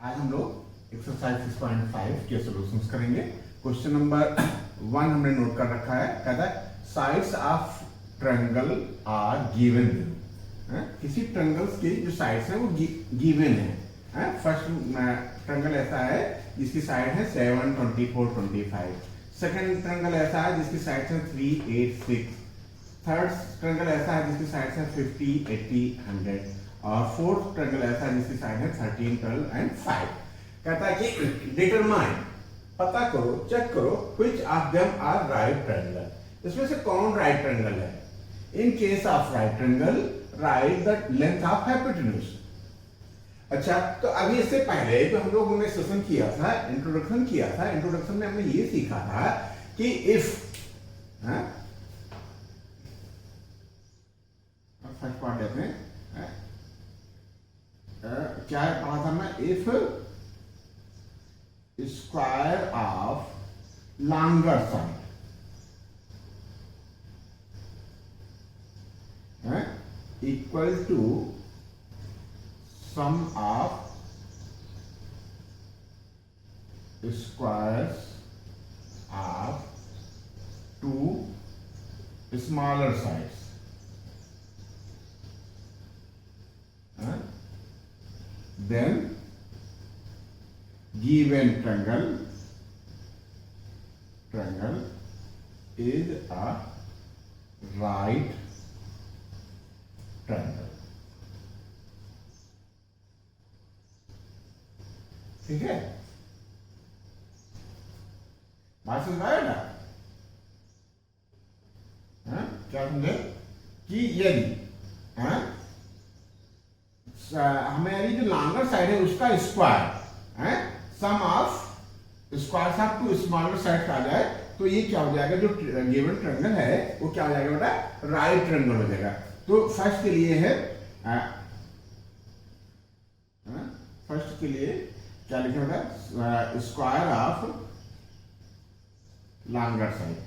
आज हम लोग एक्सरसाइज 6.5 के सॉल्यूशंस करेंगे। क्वेश्चन नंबर 1 हमने नोट कर रखा है, कहता है sides of triangle are given. किसी ट्रायंगल्स की जो साइड्स हैं वो गिवन है। फर्स्ट ट्रायंगल ऐसा है जिसकी साइड है 7, 24, 25। सेकंड ट्रायंगल ऐसा है जिसकी साइड है 3, 8, 6। थर्ड ट्रायंगल ऐसा है जिसकी साइड है 50, 80, 100 और फोर्थ ट्रायंगल ऐसा है जिसकी साइड है 13, 12 एंड 5। कहता है कि डिटरमाइन, पता करो, चेक करो which of them are right triangle. इसमें से कौन राइट ट्रायंगल है। In case of right triangle write the length of hypotenuse. अच्छा, तो अभी इससे पहले तो हम लोगों ने सेशन किया था, इंट्रोडक्शन किया था। इंट्रोडक्शन में हमने ये सीखा था कि इफ फर्स्ट पार्ट देखते हैं, क्या पढ़ा था मैं, if square of longer side equal to sum of squares of two smaller sides, then given triangle is a right triangle। ठीक है, बात समझ आया ना? क्या समझे कि यदि हमारी जो लॉन्गर साइड है उसका स्क्वायर है sum of squares of two smaller sides आ जाए तो ये क्या हो जाएगा, जो गिवन ट्रायंगल है वो क्या हो जाएगा बेटा, राइट ट्रायंगल हो जाएगा। तो फर्स्ट के लिए है, फर्स्ट के लिए क्या लिखा बेटा, स्क्वायर ऑफ लॉन्गर साइड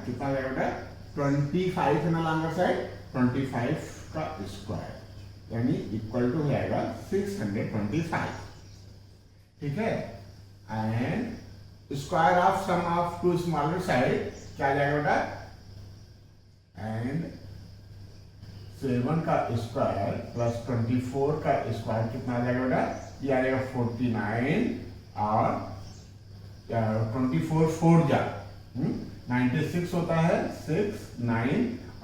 कितना जाएगा बेटा, 25 है ना लॉन्गर साइड, 25 का स्क्वायर यानी इक्वल टू हो जाएगा 625। ठीक है, and square of sum of two smaller side क्या आ जाएगा बेटा, एंड 7 का स्क्वायर प्लस 24 का स्क्वायर कितना आ जाएगा बेटा, ये आ जाएगा 49 और 24 4 जा 96 होता है, 6, 9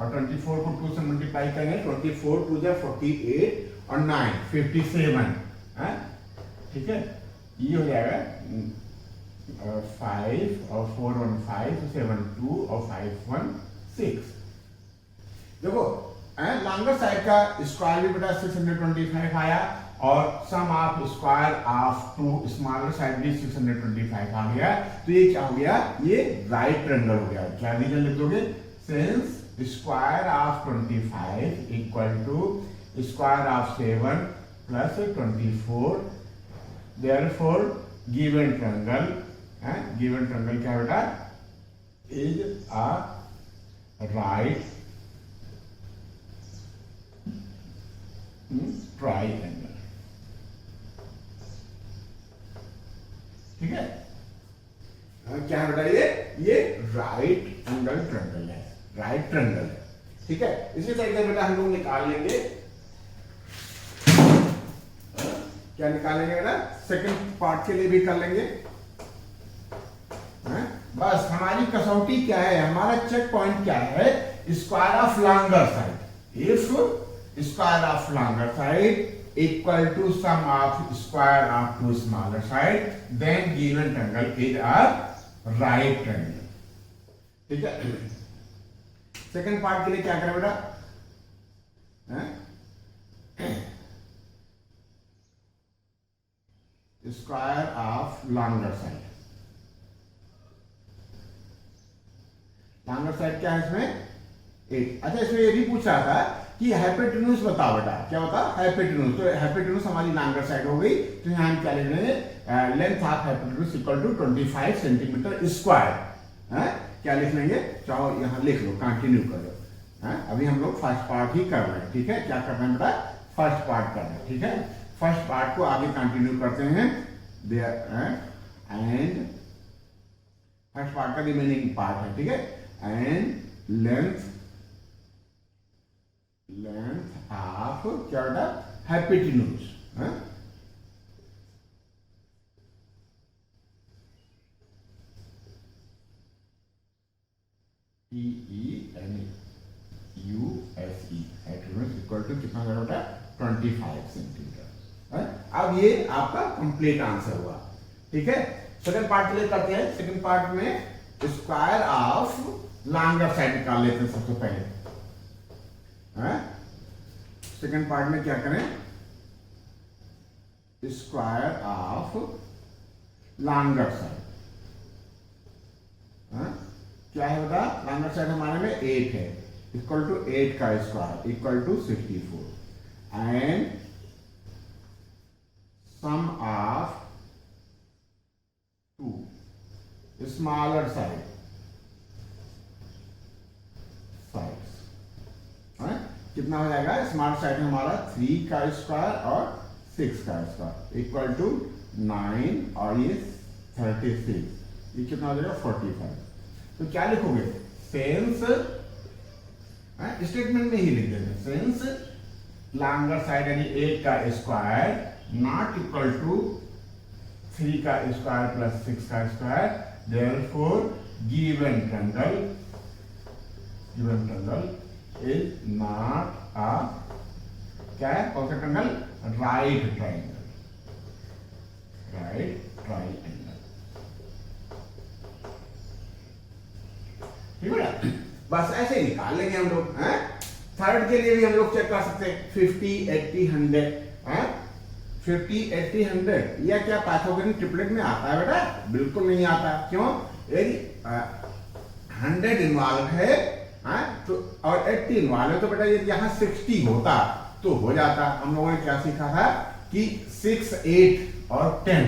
और 24 को 2 से मल्टीप्लाई करेंगे, 24 2 जा 48 और 9 57 है। ठीक है, ये हो जाएगा 5 और 4 1 5 7 2 और 5 1 6। देखो लॉन्गर साइड का स्क्वायर भी बेटा 625 आया और sum of square of two smaller side भी 625 आ गया। तो ये क्या हो गया, ये राइट ट्रायंगल हो गया। क्या रीजन लिख दोगे, since square of 25 equal to square of 7 plus 24, therefore given triangle, given triangle क्या बेटा, इज अ राइट ट्रायंगल। ठीक है, क्या बेटा, ये राइट एंगल ट्रायंगल है, राइट ट्रायंगल है। ठीक है, इसी तरीके बेटा हम लोग निकाल लेंगे, क्या निकालेंगे बेटा, सेकंड पार्ट के लिए भी कर लेंगे। बस हमारी कसौटी क्या है, हमारा चेक पॉइंट क्या है, square of longer side. If square of longer side equal to sum of square of two smaller side, then given triangle is a right triangle। ठीक है, सेकंड पार्ट के लिए क्या करें बेटा, square of longer side, longer side क्या है इसमें 8। अच्छा, इसमें ये भी पूछ रहा था कि हाइपोटेन्यूज बताओ बेटा, क्या बता, हाइपोटेन्यूज। तो हाइपोटेन्यूज हमारी लॉन्गर साइड हो गई, तो यहाँ हम क्या लिख रहे हैं, length of hypotenuse equal to 25 centimetre square. क्या लिख लेंगे, चाहो यहाँ लिख लो, कंटिन्यू करो। अभी हम लोग फर्स्ट पार्ट ही कर रहे हैं, ठीक है। क्या कर रहे हैं बेटा, फर्स्ट पार्ट कर रहे हैं, ठीक है। फर्स्ट पार्ट को आगे कंटिन्यू करते हैं। एंड फर्स्ट पार्ट का रिमेनिंग पार्ट है, ठीक है। एंड लेंथ ऑफ क्या बेटा, hypotenuse, TENUSE hypotenuse equal to कितना बेटा, 25 सेंटीमीटर। अब ये आपका कंप्लीट आंसर हुआ, ठीक है। सेकंड पार्ट के लिए करते हैं। सेकंड पार्ट में स्क्वायर ऑफ लॉन्गर साइड निकाल लेते हैं सबसे पहले। सेकंड पार्ट में क्या करें, स्क्वायर ऑफ लॉन्गर साइड। क्या है बता, लॉन्गर साइड हमारे में 8 है, इक्वल टू 8 का square equal to 64 and sum of 2 smaller side कितना हो जाएगा, स्मॉलर साइड में हमारा 3 का स्क्वायर और 6 का स्क्वायर इक्वल टू 9 और ये 36, ये कितना हो जाएगा 45। तो क्या लिखोगे, सेंस स्टेटमेंट में ही लिख देंगे, सेंस लॉन्गर साइड यानी 8 का स्क्वायर नॉट इक्वल टू 3 का स्क्वायर प्लस 6 का square, therefore given triangle is not a, क्या है, कौन सा ट्रायंगल, राइट ट्रायंगल, ठीक है। बस ऐसे ही निकाल लेंगे हम लोग। थर्ड के लिए भी हम लोग चेक कर सकते हैं, 50, 80, 100, 50, 80, 100 या क्या पाइथागोरस ट्रिपलेट में आता है बेटा, बिल्कुल नहीं आता। क्यों, यदि 100 इन्वॉल्व है तो और 80 इन्वॉल्व है तो बेटा यदि यहाँ 60 होता तो हो जाता। हम लोगों ने क्या सीखा था कि 6, 8 और 10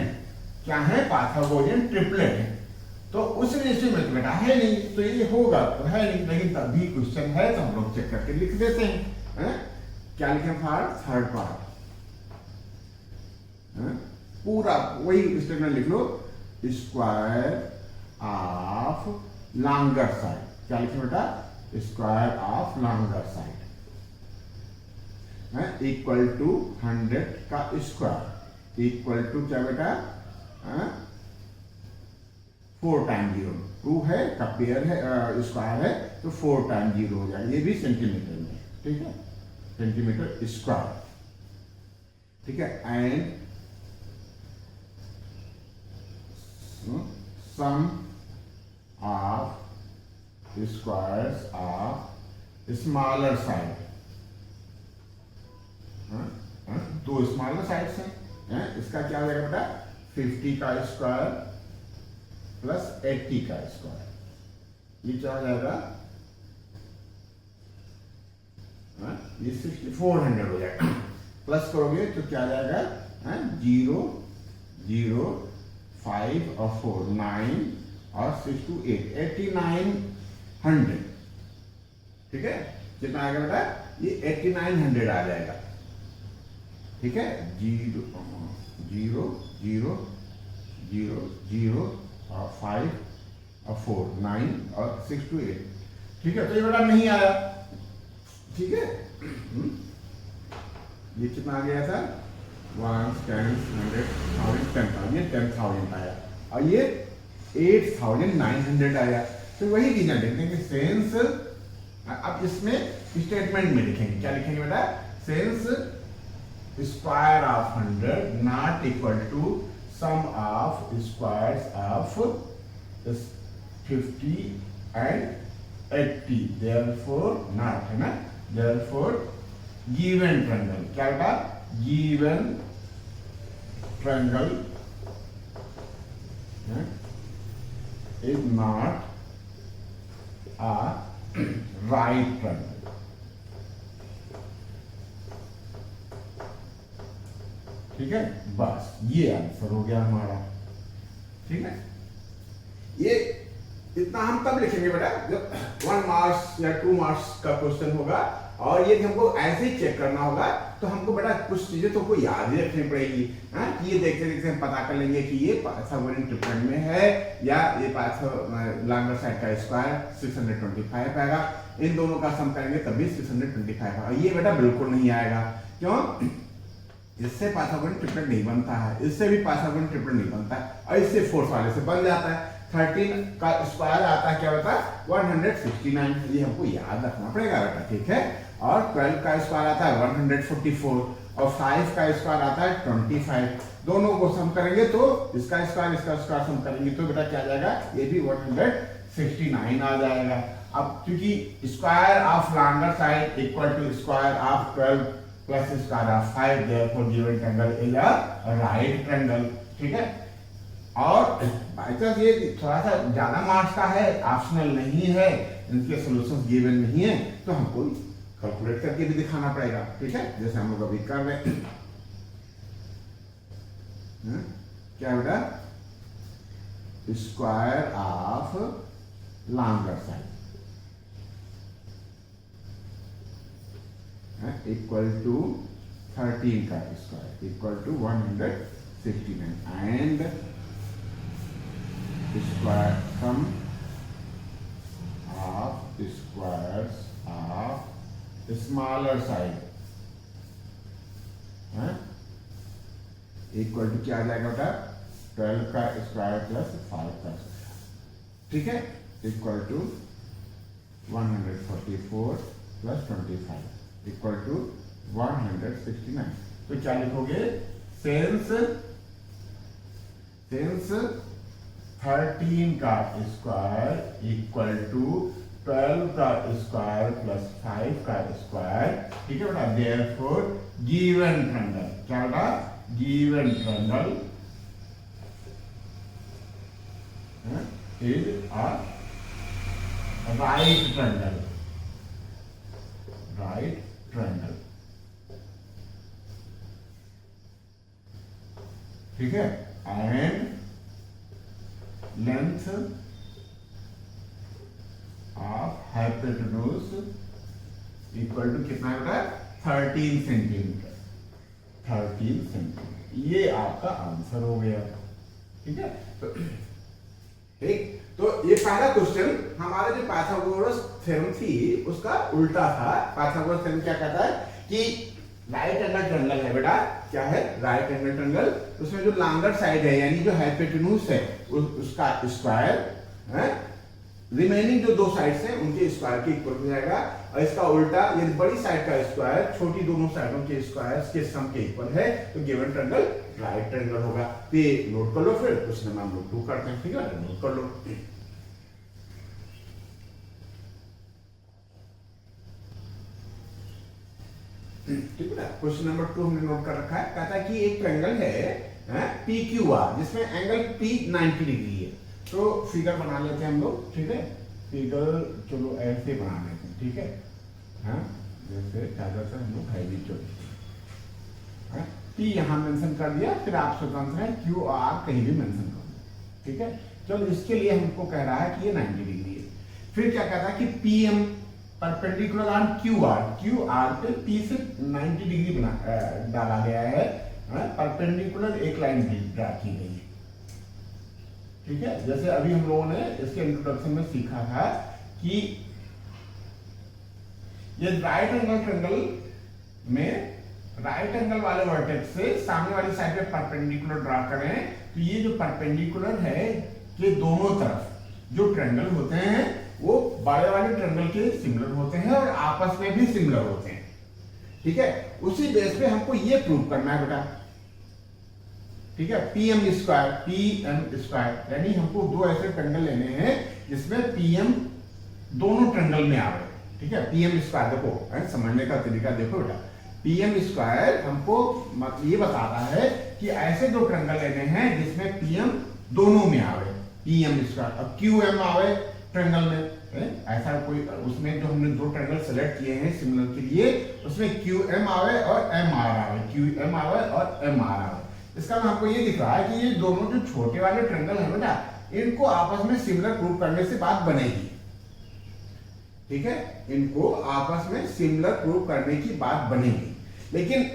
क्या है, पाइथागोरस ट्रिपलेट है। तो उस रेशियो में तो बेटा है नहीं, तो ये होगा तो है नहीं, लेकिन तब भी क्वेश्चन है तो हम लोग चेक करके लिख देते हैं। क्या लिखें फॉर थर्ड पार्ट, पूरा वही स्टेटमेंट लिख लो, स्क्वायर ऑफ लॉन्गर साइड। क्या लिखें बेटा, square of longer side equal to 100 का स्क्वायर इक्वल टू क्या बेटा, 4 टाइम 0, 2 है का पेयर है, स्क्वायर है तो 4 टाइम 0 हो जाएगा। ये भी सेंटीमीटर में, ठीक है, सेंटीमीटर स्क्वायर, ठीक है। And sum of squares of smaller side, 2 smaller sides हैं, इसका क्या हो जाएगा बेटा, 50 का स्क्वायर प्लस 80 का स्क्वायर, ये क्या हो जाएगा, ये 6400 हो जाएगा। प्लस करोगे तो क्या जाएगा, 0, 0, 5 और 4, 9 और 6 to 8, 8900, ठीक है। कितना आएगा बेटा, ये 8900 आ जाएगा, ठीक है। 0, 0, 0, 0, 0 और 5 और 4, 9 और 6 to 8, ठीक है। तो ये बेटा नहीं आया, ठीक है। ये कितना आ गया था, 1, 10, 100, 10,000, 10,000 आया और ये 8,900 आया। तो वही रीजन लिखते हैं कि सेंस, अब इसमें स्टेटमेंट में लिखेंगे, क्या लिखेंगे बेटा, since square of 100 not equal to sum of squares of 50 and 80, therefore not, है ना, देयरफॉर गिवन ट्रायंगल, क्या बेटा, given triangle is not a right triangle, ठीक है। बस ये आंसर हो गया हमारा, ठीक है। ये इतना हम तब लिखेंगे बेटा जब 1 मार्क्स या 2 मार्क्स का क्वेश्चन होगा, और ये हमको ऐसे ही चेक करना होगा। तो हमको बेटा कुछ चीजें तो हमको याद ही रखनी पड़ेगी, कि ये देखते देखते हम पता कर लेंगे कि ये पाइथागोरियन ट्रिपलेट में है या ये लॉन्गर साइड का स्क्वायर 625 आएगा। इन दोनों का सम करेंगे तभी 625 आएगा। ये बेटा बिल्कुल नहीं आएगा, क्यों? इससे पाइथागोरियन ट्रिपलेट नहीं बनता है, इससे भी पाइथागोरियन ट्रिपलेट नहीं बनता है, और इससे फोर्थ वाले से बन जाता है। 13 का स्क्वायर आता है क्या होता है 169, ये हमको याद रखना पड़ेगा बेटा, ठीक है। और 12 का स्क्वायर आता है 144, और 5 का स्क्वायर आता है 25। दोनों को सम करेंगे तो इसका स्क्वायर सम करेंगे तो बेटा क्या आ जाएगा, ये भी 169 आ जाएगा। अब क्योंकि square of longer side equal to square of 12 plus square of 5, therefore given triangle is a right triangle, ठीक है। और बाई चांस ये थोड़ा सा ज्यादा मार्क्स का है, ऑप्शनल नहीं है, इनके सॉल्यूशंस गिवन नहीं है, तो हमको कैलकुलेट करके भी दिखाना पड़ेगा, ठीक है, जैसे हम लोग अभी कर रहे हैं। क्या बेटा, square of longer side equal to 13 का square equal to 169 and square sum of squares of smaller side equal to क्या आ जाएगा बेटा 12 का स्क्वायर प्लस 5 का, ठीक है, equal to 144 plus 25 equal to 169। तो क्या लिखोगे, सिंस 13 का स्क्वायर इक्वल टू 12 का स्क्वायर प्लस 5 का स्क्वायर, ठीक है बेटा, देयरफॉर गिवन ट्रायंगल, क्या बेटा, given triangle is a right triangle, right triangle, ठीक है। And length of hypotenuse equal to कितना बेटा 13 सेंटीमीटर, 13 सेंटीमीटर, ये आपका आंसर हो गया, ठीक है। ठीक, तो ये पहला क्वेश्चन हमारे जो पाइथागोरस थ्योरम थी उसका उल्टा था। पाइथागोरस थ्योरम क्या कहता है कि राइट एंगल ट्रायंगल है बेटा, क्या है, राइट एंगल ट्रायंगल, उसमें जो लॉन्गर साइड है यानी जो हाइपोटेन्यूज है उसका स्क्वायर है, रिमेनिंग जो दो साइड्स हैं उनके स्क्वायर के इक्वल हो जाएगा, और इसका उल्टा यदि बड़ी साइड का स्क्वायर छोटी दोनों साइडों के स्क्वायर्स के सम के इक्वल है तो गिवन ट्रायंगल राइट ट्रायंगल होगा। तो ये नोट कर लो, फिर क्वेश्चन नंबर हम लोग 2 करते हैं, ठीक है, नोट कर लो। ठीक है, क्वेश्चन नंबर 2 हमने नोट कर रखा है। कहता है कि एक ट्रायंगल है PQR जिसमें एंगल P 90 डिग्री है। तो फिगर बना लेते हैं हम लोग, ठीक है, फिगर चलो ऐसे बना लेते हैं, ठीक है, हाँ, जैसे ज्यादातर हम लोग है भी चलो P यहाँ मेंशन कर दिया, फिर आप स्वतंत्र है QR कहीं भी मेंशन कर दो, ठीक है। चलो इसके लिए हमको कह रहा है कि ये 90 डिग्री है। फिर क्या कहता है कि PM परपेंडिकुलर ऑन QR पे P से 90 डिग्री डाला गया है, परपेंडिकुलर एक लाइन ड्रा की गई है, ठीक है। जैसे अभी हम लोगों ने इसके इंट्रोडक्शन में सीखा था कि ये राइट एंगल ट्रायंगल में राइट एंगल वाले वर्टेक्स से सामने वाली साइड पे परपेंडिकुलर ड्रा करें, तो ये जो परपेंडिकुलर है कि दोनों तरफ जो ट्रायंगल होते हैं वो बड़े वाले ट्रायंगल के सिमिलर होते हैं और आपस में भी सिमिलर होते हैं, ठीक है। उसी बेस पे हमको ये प्रूव करना है बेटा, ठीक है, PM स्क्वायर यानी हमको दो ऐसे ट्रायंगल लेने हैं जिसमें PM दोनों ट्रायंगल में आवे, ठीक है। PM स्क्वायर देखो, समझने का तरीका देखो बेटा, PM स्क्वायर हमको ये बताता है कि ऐसे दो ट्रायंगल लेने हैं जिसमें PM दोनों में आवे, PM स्क्वायर। अब QM आवे ट्रायंगल में, ऐसा कोई उसमें जो हमने दो ट्रायंगल सेलेक्ट किए हैं सिमिलर के लिए, उसमें QM आवे और MR आवे, QM आवे और MR आवे। इसका हमको ये दिख रहा है कि ये दोनों जो छोटे वाले ट्रायंगल है बेटा इनको आपस में सिमिलर प्रूव करने से बात बनेगी, ठीक है, इनको आपस में सिमिलर प्रूव करने की बात बनेगी। लेकिन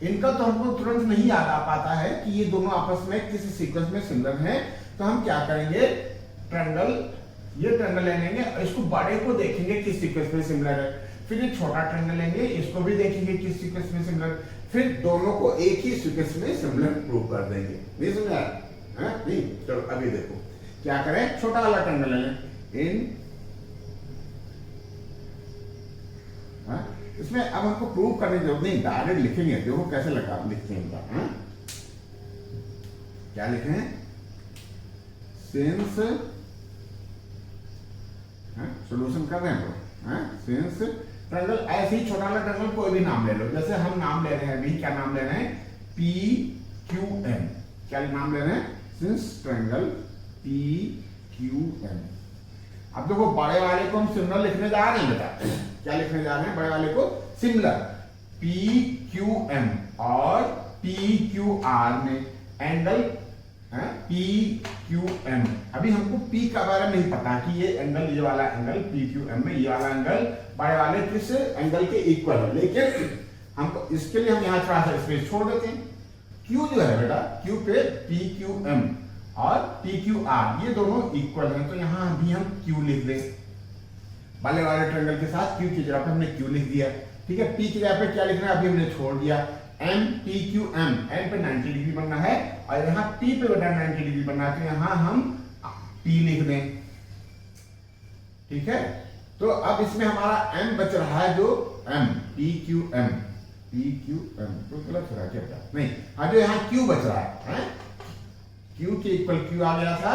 इनका तो हमको तुरंत नहीं याद आ पाता है कि ये दोनों आपस में किस सीक्वेंस में सिमिलर हैं, तो हम क्या करेंगे, ट्रायंगल, ये ट्रायंगल लेंगे और इसको बड़े को देखेंगे किस सीक्वेंस में सिमिलर है, फिर ये छोटा ट्रायंगल लेंगे, इसको भी देखेंगे किस सीक्वेंस में सिमिलर, फिर दोनों को एक ही सीक्वेंस में सिमिलर प्रूव कर देंगे। नहीं समझा? नहीं, चलो अभी देखो क्या करें, छोटा वाला ट्रायंगल ले लें, इन इसमें अब हमको प्रूव करने की जरूरत नहीं, डायरेक्ट लिखेंगे, देखो कैसे लगा लिखते हैं इनका, क्या लिखे हैं, सिंस, सॉल्यूशन कर रहे हैं तो सिंस ट्रायंगल, ऐसे ही छोटा वाला ट्रायंगल कोई भी नाम ले लो, जैसे हम नाम ले रहे हैं अभी, क्या नाम ले रहे हैं, पी क्यू एम, क्या नाम ले रहे हैं, since triangle P Q M. अब देखो बड़े वाले को हम सिमिलर लिखने जा रहे हैं बेटा, क्या लिखने जा रहे हैं, बड़े वाले को सिमिलर, पी क्यू एम और पी क्यू आर में एंगल पी क्यू एम। अभी हमको पी का बारे में नहीं पता कि ये एंगल, ये वाला एंगल पी क्यू एम में, ये वाला एंगल बड़े वाले किस एंगल के इक्वल है, लेकिन हमको इसके लिए हम यहाँ थोड़ा सा स्पेस छोड़ देते हैं। क्यू जो है बेटा, क्यू पे पी क्यू एम और पी क्यू आर ये दोनों इक्वल हैं, तो यहाँ भी हम क्यू लिख दें, बड़े वाले ट्रायंगल के साथ क्यू की जगह पे हमने क्यू लिख दिया, ठीक है। पी की जगह पे क्या लिखना है, अभी हमने छोड़ दिया, M P Q M, M पे 90 डिग्री बनना है और यहाँ पी पे बेटा 90 डिग्री बनना है, तो यहाँ हम पी लिख दें, ठीक है। तो अब इसमें हमारा एम बच रहा है, जो M P Q M, P Q M तो गलत हो रहा है क्या, नहीं, हाँ जो यहाँ क्यू बच रहा है, क्यू के इक्वल क्यू आ गया था,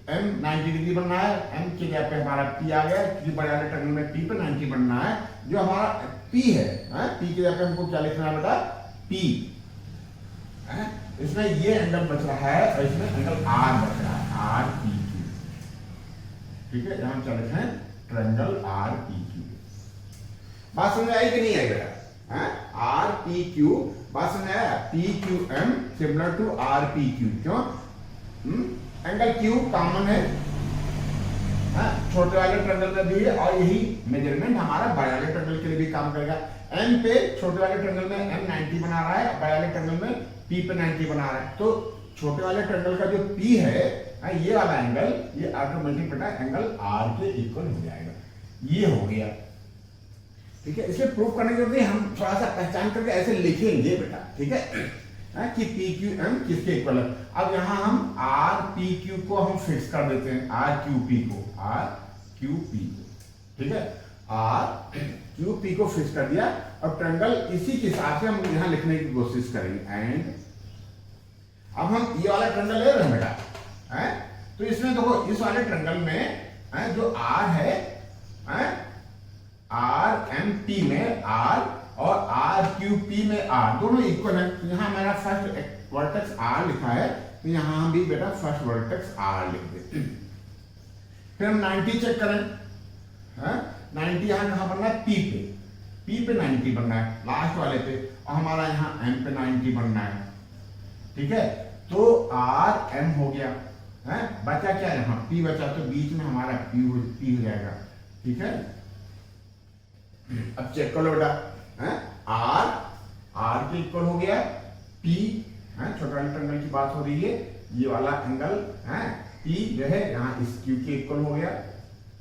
एम 90 डिग्री बनना है, एम की जगह पे हमारा पी आ गया, क्योंकि बड़े वाले ट्रायंगल में पी पे 90 बनना है, जो हमारा पी है, पी की जगह पे हमको क्या लिखना है बेटा, पी, इसमें ये एंगल बच रहा है और इसमें एंगल आर बच रहा है, आर पी क्यू, ठीक है। यहां क्या लिखा है, ट्रायंगल आर पी क्यू। बात समझ आई कि नहीं आई बेटा, आर पी क्यू, बात समझ आया, P Q M similar to R P Q, क्यों, एंगल क्यू कॉमन है, छोटे वाले ट्रायंगल में भी है और यही मेजरमेंट हमारा बड़े वाले ट्रायंगल के लिए भी काम करेगा। एम पे छोटे वाले ट्रायंगल में एम 90 बना रहा है, बड़े वाले ट्रायंगल में पी पे 90 बना रहा है, तो छोटे वाले ट्रायंगल का जो पी है, ये वाला एंगल, ये ऑटोमेटिक बेटा एंगल आर के इक्वल हो जाएगा, ये हो गया, ठीक है। इसलिए प्रूव करने के लिए हम थोड़ा सा पहचान करके ऐसे लिखेंगे बेटा, ठीक है, कि पी क्यू एम किसके इक्वल है। अब यहां हम आर पी क्यू को हम फिक्स कर देते हैं, आर क्यू पी को, आर क्यू पी को, ठीक है, आर क्यू पी को फिक्स कर दिया। अब ट्रायंगल इसी के हिसाब से हम यहां लिखने की कोशिश करेंगे, एंड अब हम ये वाला ट्रायंगल ले रहे हैं बेटा, तो इसमें देखो इस वाले ट्रायंगल में जो आर है, आर एम पी में आर और आर क्यू पी में आर दोनों इक्वल है, तो यहाँ मेरा फर्स्ट वर्टेक्स आर लिखा है, तो यहाँ हम भी बेटा फर्स्ट वर्टेक्स आर लिख देते हैं। फिर हम 90 चेक करें, 90 यहाँ कहाँ बनना है, पी पे 90 बनना है लास्ट वाले पे, और हमारा यहाँ एम पे 90 बनना है, ठीक है। तो आर एम हो गया, बचा क्या यहाँ, पी बचा, तो बीच में हमारा पी हो जाएगा, ठीक है। अब चेक करो बेटा, आर के इक्वल हो गया, पी, छोटा वाले ट्रायंगल की बात हो रही है, ये वाला एंगल पी जो है यहाँ इस क्यू के इक्वल हो गया,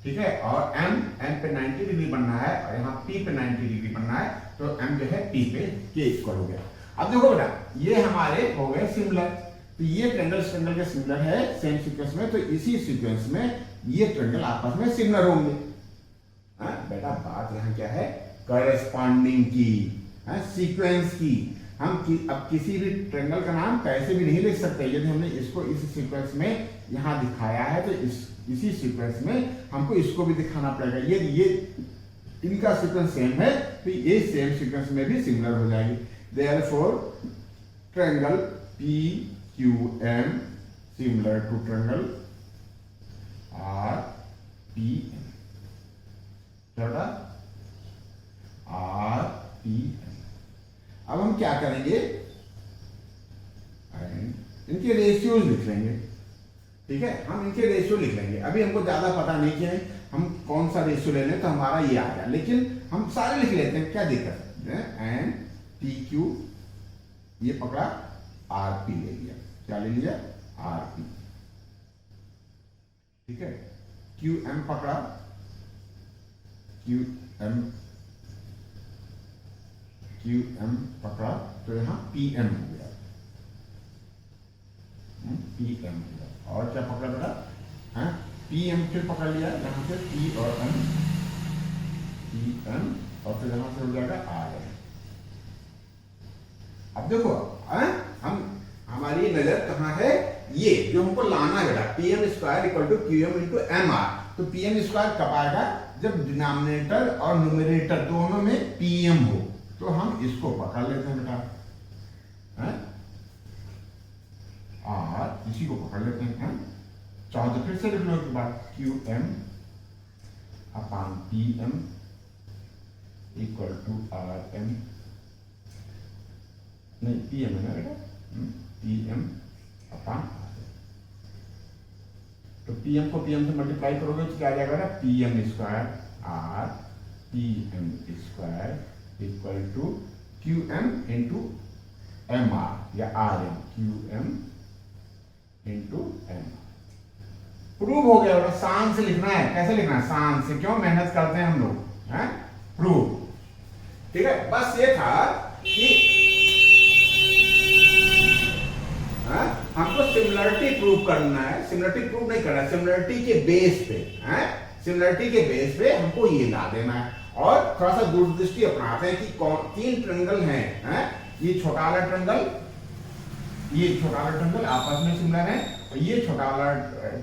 ठीक है, और एम पे 90 डिग्री बनना है और यहाँ पी पे 90 डिग्री बनना है, तो एम जो है पी पे के इक्वल हो गया। अब देखो बेटा, ये हमारे हो गए सिमिलर, तो ये ट्रायंगल इस ट्रायंगल के सिमिलर है सेम सीक्वेंस में, तो इसी सीक्वेंस में ये ट्रायंगल आपस में सिमिलर होंगे। बेटा बात यहाँ क्या है, कॉरेस्पॉन्डिंग की, सीक्वेंस की। हम अब किसी भी ट्रायंगल का नाम कैसे भी नहीं लिख सकते, यदि हमने इसको इस सीक्वेंस में यहाँ दिखाया है तो इसी सीक्वेंस में हमको इसको भी दिखाना पड़ेगा। यदि ये इनका सीक्वेंस सेम है तो ये सेम सीक्वेंस में भी सिमिलर हो जाएगी। Therefore triangle P Q M similar to triangle R P M, क्या आर पी एम। अब हम क्या करेंगे, इनके रेशियोज लिख लेंगे, ठीक है, हम इनके रेशियो लिख लेंगे। अभी हमको ज्यादा पता नहीं कि हम कौन सा रेशियो ले लें तो हमारा ये आ गया, लेकिन हम सारे लिख लेते हैं, क्या दिक्कत है। एन टी क्यू ये पकड़ा, आर पी ले लिया, क्या ले लिया, आर पी, ठीक है। क्यू एम पकड़ा, क्यू एम पकड़ा, तो यहां पी एम हो गया, पी एम हो गया। और क्या पकड़ा बेटा, है पी एम फिर पकड़ लिया, यहां से पी और एम, और फिर यहां से हो जाएगा आर एम। अब देखो हमारी नजर कहां है, ये जो हमको लाना है बेटा, P M square equal to Q M into M R. तो पी एम स्क्वायर कब आएगा, जब डिनोमिनेटर और न्यूमरेटर दोनों में पी एम हो। तो हम इसको पकड़ लेते हैं बेटा, और इसी को पकड़ लेते हैं। चाहो तो फिर से लिख लो के बाद, Q M upon P M equal to R M, नहीं पी एम है ना बेटा, P M upon R M. तो पी एम को पी एम से मल्टीप्लाई करोगे तो क्या आ जाएगा ना, P M square R P M square equal to Q M into M R या R M, Q M into M. Prove हो गया बेटा, शान से लिखना है। कैसे लिखना है, शान से, क्यों मेहनत करते हैं हम लोग, हैं प्रूव, ठीक है। बस ये था कि हमको सिमिलरिटी प्रूव करना है, सिमिलरिटी प्रूव नहीं करना है, सिमिलरिटी के बेस पे, सिमिलरिटी के बेस पे हमको ये ला देना है। और थोड़ा सा दूरदृष्टि अपनाते हैं कि कौन तीन ट्रायंगल हैं, ये छोटा वाला ट्रायंगल, ये छोटा वाला ट्रायंगल आपस में सिमिलर है, और ये छोटा वाला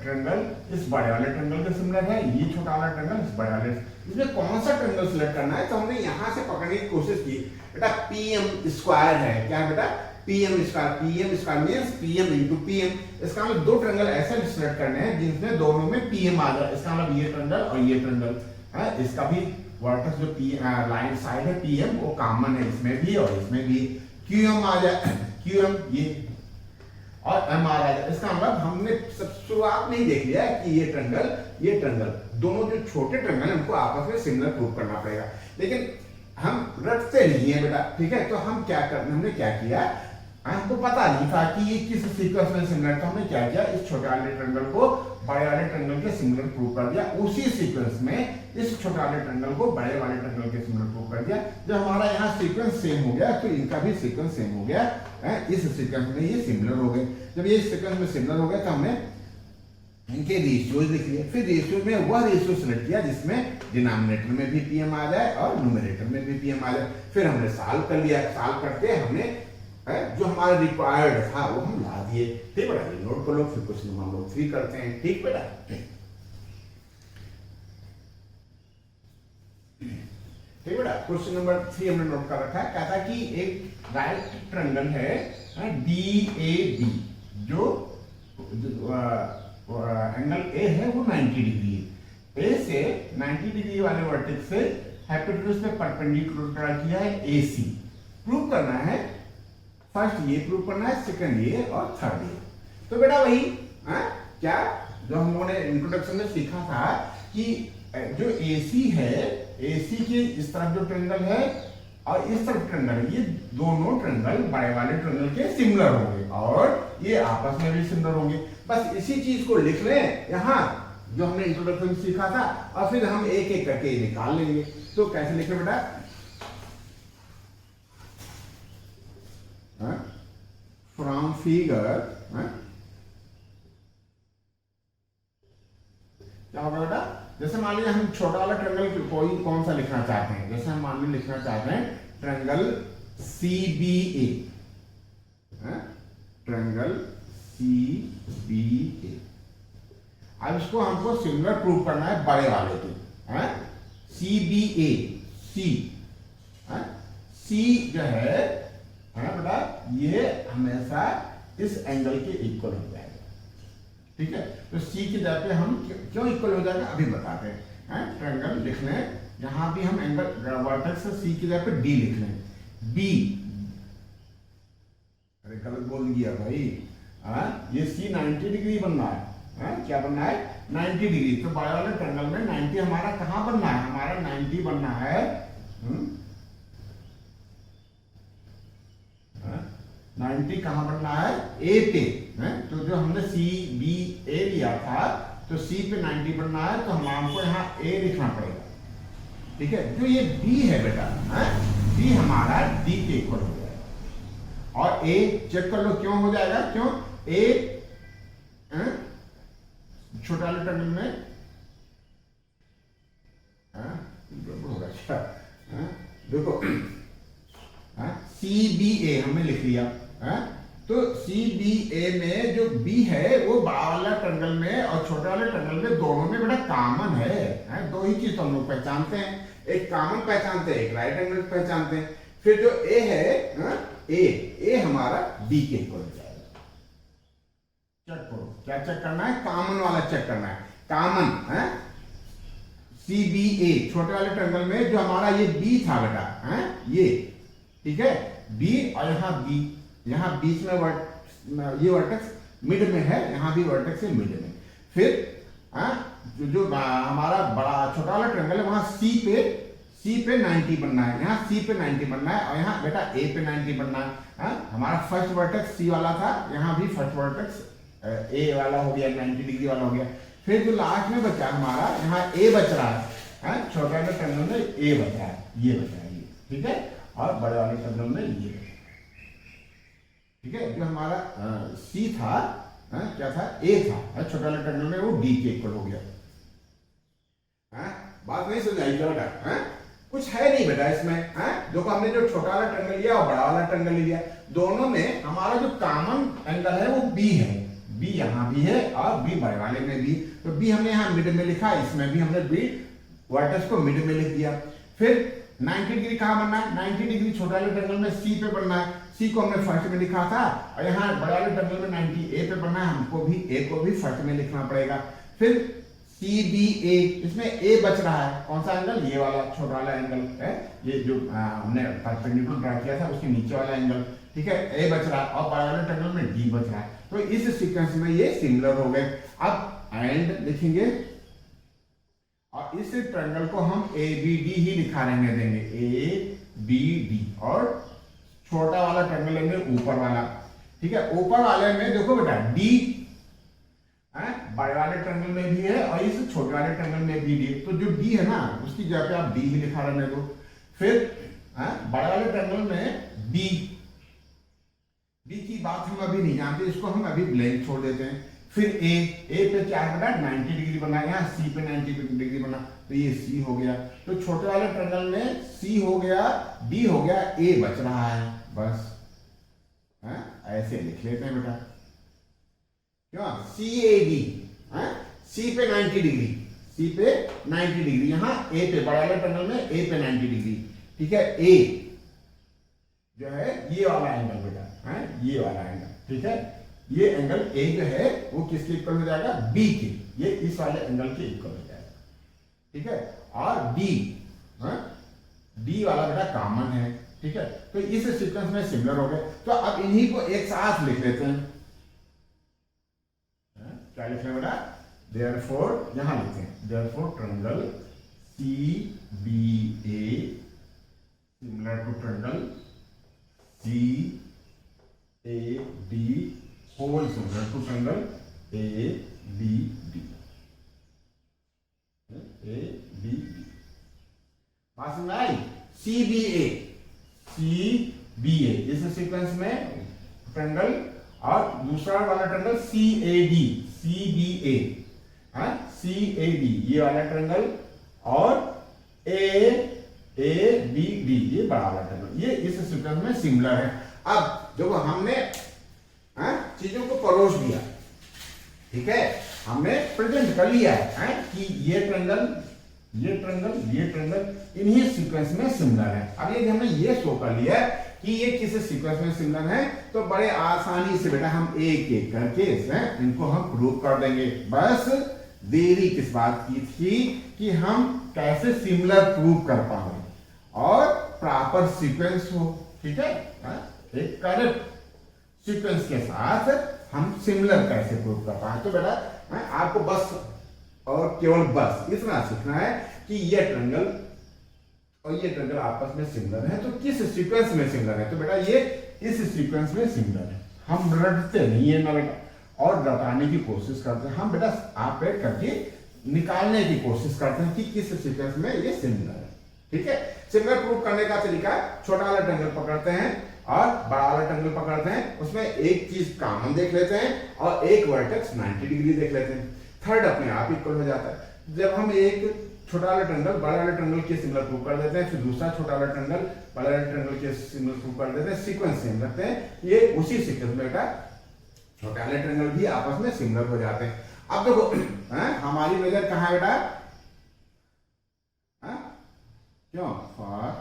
ट्रायंगल इस बड़े वाले ट्रायंगल के सिमिलर है, ये छोटा वाला ट्रायंगल इस बड़े वाले। इसमें कौन सा ट्रायंगल सिलेक्ट करना है, तो हमने यहां से पकड़ने की कोशिश की बेटा, पी एम स्क्वायर है, क्या है बेटा, P M square means P M into P M. इसका मतलब दो ट्रायंगल ऐसे सिलेक्ट करने हैं जिनमें दोनों में पी एम आ जाए। इसका मतलब ये ट्रायंगल और ये ट्रायंगल है, इसका भी वर्टेक्स जो पी लाइन साइड है पी एम वो कॉमन है इसमें भी और इसमें भी। क्यू एम आ जाए, क्यू एम ये और एम आ जाए। इसका मतलब हमने शुरुआत में ही देख लिया है कि ये ट्रायंगल दोनों जो छोटे ट्रायंगल है उनको आपस में सिमिलर प्रूव करना पड़ेगा, लेकिन हम रटते नहीं है बेटा, ठीक है। तो हम क्या करते, हमने क्या किया, हमको पता नहीं था कि ये किस सीक्वेंस में सिमिलर, तो हमने क्या किया, इस छोटे वाले ट्रायंगल को बड़े वाले ट्रायंगल के सिमिलर प्रूव कर दिया, उसी सीक्वेंस में इस छोटे वाले ट्रायंगल को बड़े वाले ट्रायंगल के सिमिलर प्रूव कर दिया। जब हमारा यहाँ सीक्वेंस सेम हो गया तो इनका भी सीक्वेंस सेम हो गया, इस सीक्वेंस में ये सिमिलर हो गए। जब ये सीक्वेंस में सिमिलर हो गया तो हमने इनके रेशियोज लिख लिए, फिर रेशियो में वह रेशियो सिलेक्ट किया जिसमें डिनोमिनेटर में भी पीएम आ जाए और न्यूमरेटर में भी पीएम आ जाए। फिर हमने सॉल्व कर लिया, सॉल्व करके हमने जो हमारा रिक्वायर्ड था वो हम ला दिए। ठीक बेटा, नोट कर लो, फिर कुछ हम लोग फ्री करते हैं। ठीक बेटा, ठीक बेटा। क्वेश्चन नंबर 3 हमने नोट कर रखा है। कहता कि एक राइट ट्रायंगल है DAB, जो एंगल ए है वो 90 डिग्री है। ए से 90 डिग्री वाले वर्टेक्स से हाइपोटेन्यूज पे परपेंडिकुलर किया है AC। प्रूव करना है, फर्स्ट ये प्रूव करना है, सेकंड ये और थर्ड ये। तो बेटा वही क्या जो हम लोगों ने इंट्रोडक्शन में सीखा था कि जो AC है, AC के इस तरफ जो ट्रायंगल है और इस तरफ ट्रायंगल है, ये दोनों ट्रायंगल बड़े वाले ट्रायंगल के सिमिलर होंगे और ये आपस में भी सिमिलर होंगे। बस इसी चीज को लिख लें यहाँ जो हमने इंट्रोडक्शन में सीखा था, और फिर हम एक एक करके निकाल लेंगे। तो कैसे लिखे बेटा, फ्रॉम फिगर क्या होगा बेटा, जैसे मान लीजिए हम छोटा वाला ट्रायंगल कोई कौन सा लिखना चाहते हैं, जैसे हम मान लीजिए लिखना चाहते हैं ट्रायंगल CBA, ट्रायंगल CBA। अब इसको हमको सिमिलर प्रूव करना है बड़े वाले के, CBA, C जो है बेटा ये हमेशा इस एंगल के इक्वल हो जाएगा। ठीक है, तो C की जगह पे हम क्यों इक्वल हो जाएगा अभी बताते हैं। ट्रायंगल लिख लें, यहां भी हम एंगल वर्टेक्स C की जगह पे D लिख लें, B, अरे गलत बोल दिया भाई, ये C 90 डिग्री बन रहा है, क्या बनना है 90 डिग्री। तो बड़े वाले ट्रायंगल में 90 हमारा कहाँ बनना है, हमारा 90 बनना है 90 कहाँ बनना है ए पे। तो जो हमने सी बी ए लिया था तो सी पे 90 बनना है, तो हमको यहाँ ए लिखना पड़ेगा। ठीक है, जो ये बी है बेटा, बी हमारा डी के इक्वल हो जाएगा। और ए चेक कर लो क्यों हो जाएगा, क्यों ए छोटा वाले ट्रायंगल में होगा क्या, देखो सी बी ए हमने लिख लिया। तो सी बी ए में जो बी है वो बड़ा वाला ट्रायंगल में और छोटा वाले ट्रायंगल में दोनों में बड़ा कॉमन है। दो ही चीज तो हम लोग पहचानते हैं, एक कॉमन पहचानते हैं, एक राइट एंगल पहचानते हैं। फिर जो ए है ए हमारा बी के इक्वल हो जाएगा। चेक करो, क्या चेक करना है, कॉमन वाला चेक करना है। कॉमन सी बी ए छोटे वाले ट्रायंगल में जो हमारा ये बी था बेटा, ये ठीक है बी, और यहाँ बी, यहाँ बीच में ये वर्टेक्स मिड में है, यहाँ भी वर्टेक्स है मिड में। फिर जो हमारा बड़ा छोटा वाला ट्रायंगल है वहां सी पे 90 बनना है, यहाँ सी पे 90 बनना है, और यहाँ बेटा ए पे 90 बनना है। हमारा फर्स्ट वर्टेक्स सी वाला था, यहाँ भी फर्स्ट वर्टेक्स ए वाला हो गया, 90 डिग्री वाला हो गया। फिर जो लास्ट में बचा हमारा यहाँ ए बच रहा है, छोटे वाले ट्रायंगल में ए बच रहा है, ये बच रहा है ये, ठीक है, और बड़े वाले ट्रायंगल में ये, ठीक है। जो हमारा सी था, क्या था ए था, छोटे वाले ट्रायंगल में वो डी के इक्वल हो गया। बात नहीं समझाई क्या बेटा, कुछ है नहीं बेटा इसमें। देखो हमने जो छोटा वाला ट्रायंगल लिया और बड़ा वाला ट्रायंगल लिया, दोनों में हमारा जो कॉमन एंगल है वो बी है, बी यहाँ भी है और बी बड़े वाले में भी। तो बी हमने यहाँ मिड में लिखा, इसमें भी हमने बी वर्टेक्स को मिड में लिख दिया। फिर 90 डिग्री कहाँ बनना है, 90 डिग्री छोटे वाले ट्रायंगल में सी पे बनना है, सी को हमने फर्स्ट में लिखा था, और यहाँ बड़े वाले ट्रायंगल में 90 ए पे बनना है, हमको भी ए को भी फर्स्ट में लिखना पड़ेगा। फिर सी बी ए, इसमें ए बच रहा है, कौन सा एंगल, ये वाला छोटा वाला एंगल है, ये जो हमने परपेंडिकुलर ड्रा किया था उसके नीचे वाला एंगल, ठीक है, ए बच रहा है, और बड़े वाले ट्रायंगल में डी बच रहा है। तो इस सीक्वेंस में ये सिमिलर हो गए। अब एंड लिखेंगे, और इस ट्रायंगल को हम ए बी डी ही लिखा रहने देंगे, ए बी डी, और छोटा वाला ट्रायंगल लेंगे ऊपर वाला, ठीक है। ऊपर वाले में देखो बेटा डी बड़े वाले ट्रायंगल में भी है और इस छोटे वाले ट्रायंगल में भी डी, तो जो डी है ना उसकी जगह पे आप डी ही लिखा रहने दो। फिर बड़े वाले ट्रायंगल में बी की बात हम अभी नहीं जानते, इसको हम अभी ब्लैंक छोड़ देते हैं। फिर ए पे क्या है बेटा 90 डिग्री बना, यहाँ सी पे 90 डिग्री बना, तो ये सी हो गया। तो छोटे वाले ट्रायंगल में सी हो गया, डी हो गया, ए बच रहा है, बस ऐसे लिख लेते हैं बेटा, क्यों सी ए डी, सी पे 90 डिग्री, सी पे 90 डिग्री, यहाँ ए पे बड़े वाले ट्रायंगल में ए पे 90 डिग्री, ठीक है। ए जो है ये वाला एंगल बेटा, ये वाला एंगल, ठीक है, ये एंगल ए जो है वो किसके इक्वल हो जाएगा, बी के, ये इस वाले एंगल के इक्वल हो जाएगा, ठीक है। और डी वाला बेटा कॉमन है, ठीक है। तो इस सीक्वेंस में सिमिलर हो गए। तो अब इन्हीं को एक साथ लिख लेते हैं, क्या लिख रहे हैं बेटा, देयरफॉर यहां लिखते हैं, therefore triangle C B A similar to triangle C A D whole similar to triangle A B D, A B D. बात समझ आई, सी बी ए इस सीक्वेंस में ट्रायंगल, और दूसरा वाला triangle C A D, C B A, C A D ये वाला triangle, और ए बी डी ये बड़ा वाला ट्रायंगल, ये इस सीक्वेंस में सिमिलर है। अब जब हमने चीजों को परोस दिया, ठीक है, हमने प्रेजेंट कर लिया है कि ये ट्रायंगल इन्हीं सीक्वेंस में सिमिलर है। अब यदि हमने ये शो कर लिया कि ये किस सीक्वेंस में सिमिलर है, तो बड़े आसानी से बेटा हम एक एक करके इनको हम प्रूव कर देंगे। बस देरी किस बात की थी कि हम कैसे सिमिलर प्रूव कर पाए और प्रॉपर सीक्वेंस हो, ठीक है, एक करेक्ट सीक्वेंस के साथ हम सिमिलर कैसे प्रूव कर पाए। तो बेटा आपको बस और केवल बस इतना सीखना है कि ये ट्रायंगल और ये ट्रायंगल आपस में सिमिलर है, तो किस सीक्वेंस में सिमिलर है। तो बेटा ये इस सीक्वेंस में सिमिलर है। हम रटते नहीं है ना बेटा, और रटाने की कोशिश करते हैं हम बेटा, आप करके निकालने की कोशिश करते हैं कि किस सीक्वेंस में ये सिमिलर है। ठीक है, सिमिलर प्रूव करने का तरीका, छोटा वाला ट्रायंगल पकड़ते हैं और बड़ा वाला ट्रायंगल पकड़ते हैं, उसमें एक चीज कॉमन देख लेते हैं और एक वर्टेक्स 90 डिग्री देख लेते हैं, थर्ड अपने आप इक्वल हो जाता है। जब हम एक छोटा वाला ट्रायंगल बड़ा वाले ट्रायंगल के सिमिलर प्रूव कर देते हैं, फिर दूसरा छोटा वाला ट्रायंगल बड़ा वाले ट्रायंगल के सिमिलर प्रूव कर देते हैं, सीक्वेंस सेम रखते हैं, ये उसी सीक्वेंस में बेटा छोटे वाले ट्रायंगल भी आपस में सिमिलर हो जाते हैं। अब देखो हमारी नजर कहां है बेटा, क्यों फॉर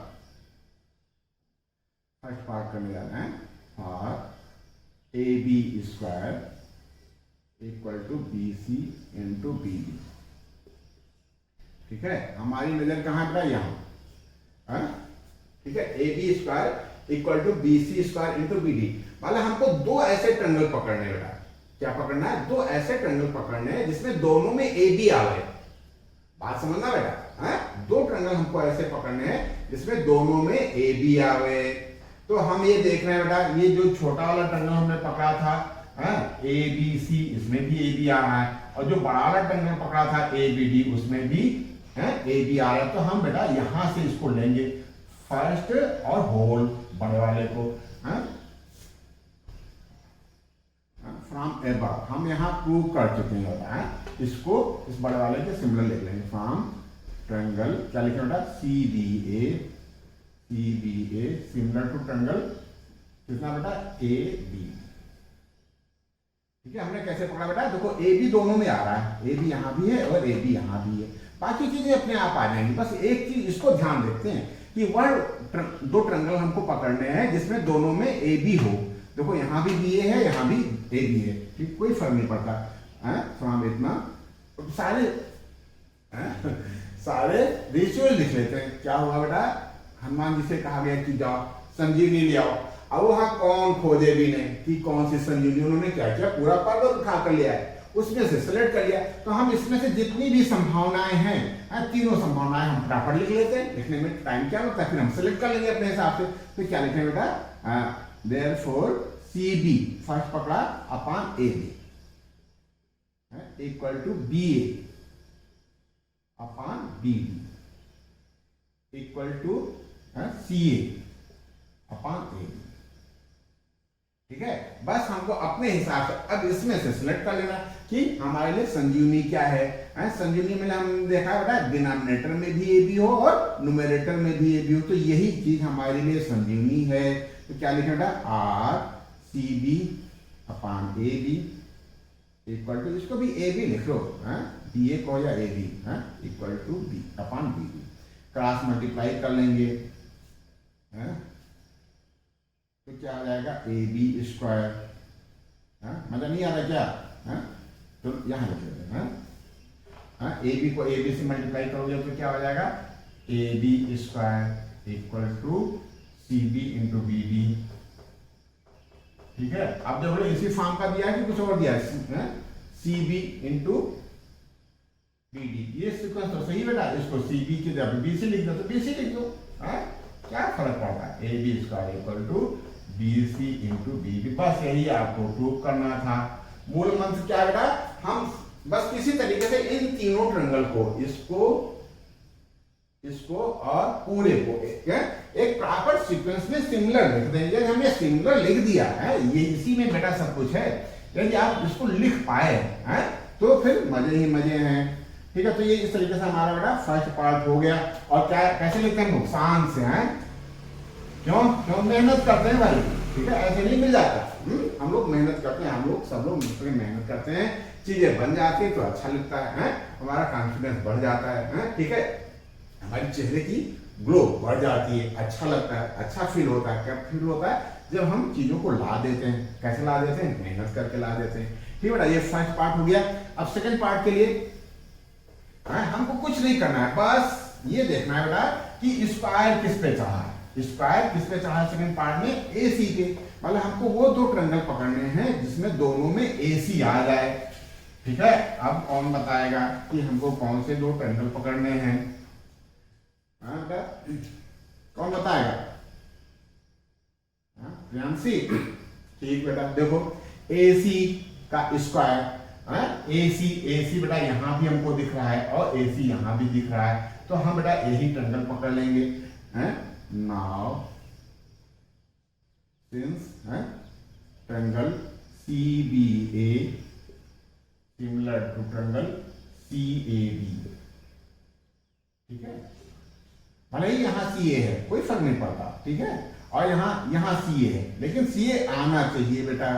फर्स्ट पार्ट करने जाना है, for A B square equal to B C into B D. ठीक है, हमारी नजर कहां बेटा, यहां। ठीक है, A B square equal to B C square into B D. मतलब हमको दो ऐसे ट्रायंगल पकड़ने बेटा, क्या पकड़ना है, दो ऐसे ट्रायंगल पकड़ने हैं जिसमें दोनों में ए बी आवे। बात समझना बेटा, दो ट्रायंगल हमको ऐसे पकड़ने हैं जिसमें दोनों में ए बी आवे। तो हम ये देख रहे हैं बेटा, ये जो छोटा वाला ट्रायंगल हमने पकड़ा था ए बी सी, इसमें भी ए बी आ रहा है, और जो बड़ा वाला ट्रायंगल पकड़ा था ए बी डी, उसमें भी ए बी आ रहा है। तो हम बेटा यहां से इसको लेंगे फर्स्ट और होल बड़े वाले को, फ्रॉम एबव हम यहां प्रूव कर चुके हैं बेटा, इसको इस बड़े वाले के सिमिलर लिख लेंगे, फ्रॉम ट्रायंगल क्या लिखेंगे बेटा, C B A similar to triangle कितना बेटा, ए बी। ठीक है, हमने कैसे पकड़ा बेटा, देखो ए बी दोनों में आ रहा है, ए बी यहां भी है और ए बी यहां भी है, बाकी चीजें अपने आप आ जाएंगी। बस एक चीज इसको ध्यान देते हैं कि वह दो ट्रायंगल हमको पकड़ने हैं जिसमें दोनों में ए बी हो। देखो यहां भी बी ए है, यहां भी ए बी है, ठीक, कोई फर्क नहीं पड़ता। फ्रॉम इतना सारे रेशियो लिख लेते हैं। क्या हुआ बेटा, हनुमान जी से कहा गया कि जाओ संजीवनी ले आओ, अब वहां कौन खोजे भी नहीं कि कौन सी संजीवनी, उन्होंने क्या किया, पूरा पर्वत उठा कर लिया है, उसमें से सेलेक्ट कर लिया। तो हम इसमें से जितनी भी संभावनाएं हैं, तीनों संभावनाएं हम फटाफट लिख लेते हैं, लिखने में टाइम क्या लगता है, फिर हम सेलेक्ट कर लेंगे अपने हिसाब से। तो क्या लिखेंगे बेटा, देयरफॉर सी बी फर्स्ट पकड़ा upon A B equal to B A upon B B equal to C A upon A B. ठीक है, बस हमको अपने हिसाब से अब इसमें से सिलेक्ट कर लेना कि हमारे लिए संजीवनी क्या है। संजीवनी में हम देखा बेटा, डिनोमिनेटर में भी ए बी हो और न्यूमरेटर में भी ए बी हो, तो यही चीज हमारे लिए संजीवनी है। तो क्या लिखा बेटा, R C B upon A B equal to, इसको भी ए बी लिख लो, बी ए को या A B equal to B upon B B, cross multiply कर लेंगे, तो क्या आ जाएगा, ए बी स्क्वायर। मजा नहीं आ रहा क्या, तो यहां लिख लेते हैं, ए बी को ए बी से मल्टीप्लाई करोगे तो क्या हो जाएगा, A B square equal to C B into B B. ठीक है, अब देखो इसी फॉर्म का दिया है कि कुछ और दिया है, C B into B D, ये सीक्वेंस तो सही बेटा, इसको सी बी की जगह बी सी लिख दो तो बी सी लिख दो, क्या फर्क पड़ता है, A B square equal to B C into B B. बस यही आपको प्रूव करना था। मूल मंत्र क्या बेटा, हम बस किसी तरीके से इन तीनों ट्रायंगल को, इसको और पूरे को एक प्रॉपर सीक्वेंस में सिमिलर लिख देंगे। यदि हमने सिमिलर लिख दिया है, ये इसी में बेटा सब कुछ है, यदि आप इसको लिख पाए तो फिर मजे ही मजे हैं। ठीक है, तो ये इस तरीके से हमारा बेटा फर्स्ट पार्ट हो गया। और क्या कैसे लिखते हैं, नुकसान से, क्यों मेहनत करते हैं भाई। ठीक है, ऐसे नहीं मिल जाता, हम लोग मेहनत करते हैं, हम लोग सब लोग मिलकर मेहनत करते हैं, चीजें बन जाती है तो अच्छा लगता है, हमारा कॉन्फिडेंस बढ़ जाता है। ठीक है, हमारी चेहरे की ग्लो बढ़ जाती है, अच्छा लगता है, अच्छा फील होता है। क्या फील होता है, जब हम चीजों को ला देते हैं। कैसे ला देते हैं, मेहनत करके ला देते हैं। ठीक है बेटा, ये फर्स्ट पार्ट हो गया। अब सेकंड पार्ट के लिए हमको कुछ नहीं करना है, बस ये देखना है बेटा कि स्क्वायर किस पे चढ़ा है, स्क्वायर किस पे चढ़ा है सेकंड पार्ट में, ए सी पे। मतलब हमको वो दो ट्रायंगल पकड़ने हैं जिसमें दोनों में ए सी आ जाए। ठीक है, अब कौन बताएगा कि हमको कौन से दो ट्रायंगल पकड़ने हैं? हाँ बेटा, कौन बताएगा? प्रियांशी, ठीक बेटा। देखो AC का स्क्वायर, AC बेटा यहाँ भी हमको दिख रहा है और AC यहाँ भी दिख रहा है, तो हम बेटा यही ट्रायंगल पकड़ लेंगे। Now since triangle CBA similar to triangle CAB, ठीक है, भले ही यहाँ CA है कोई फर्क नहीं पड़ता, ठीक है, और यहाँ CA है, लेकिन CA आना चाहिए बेटा।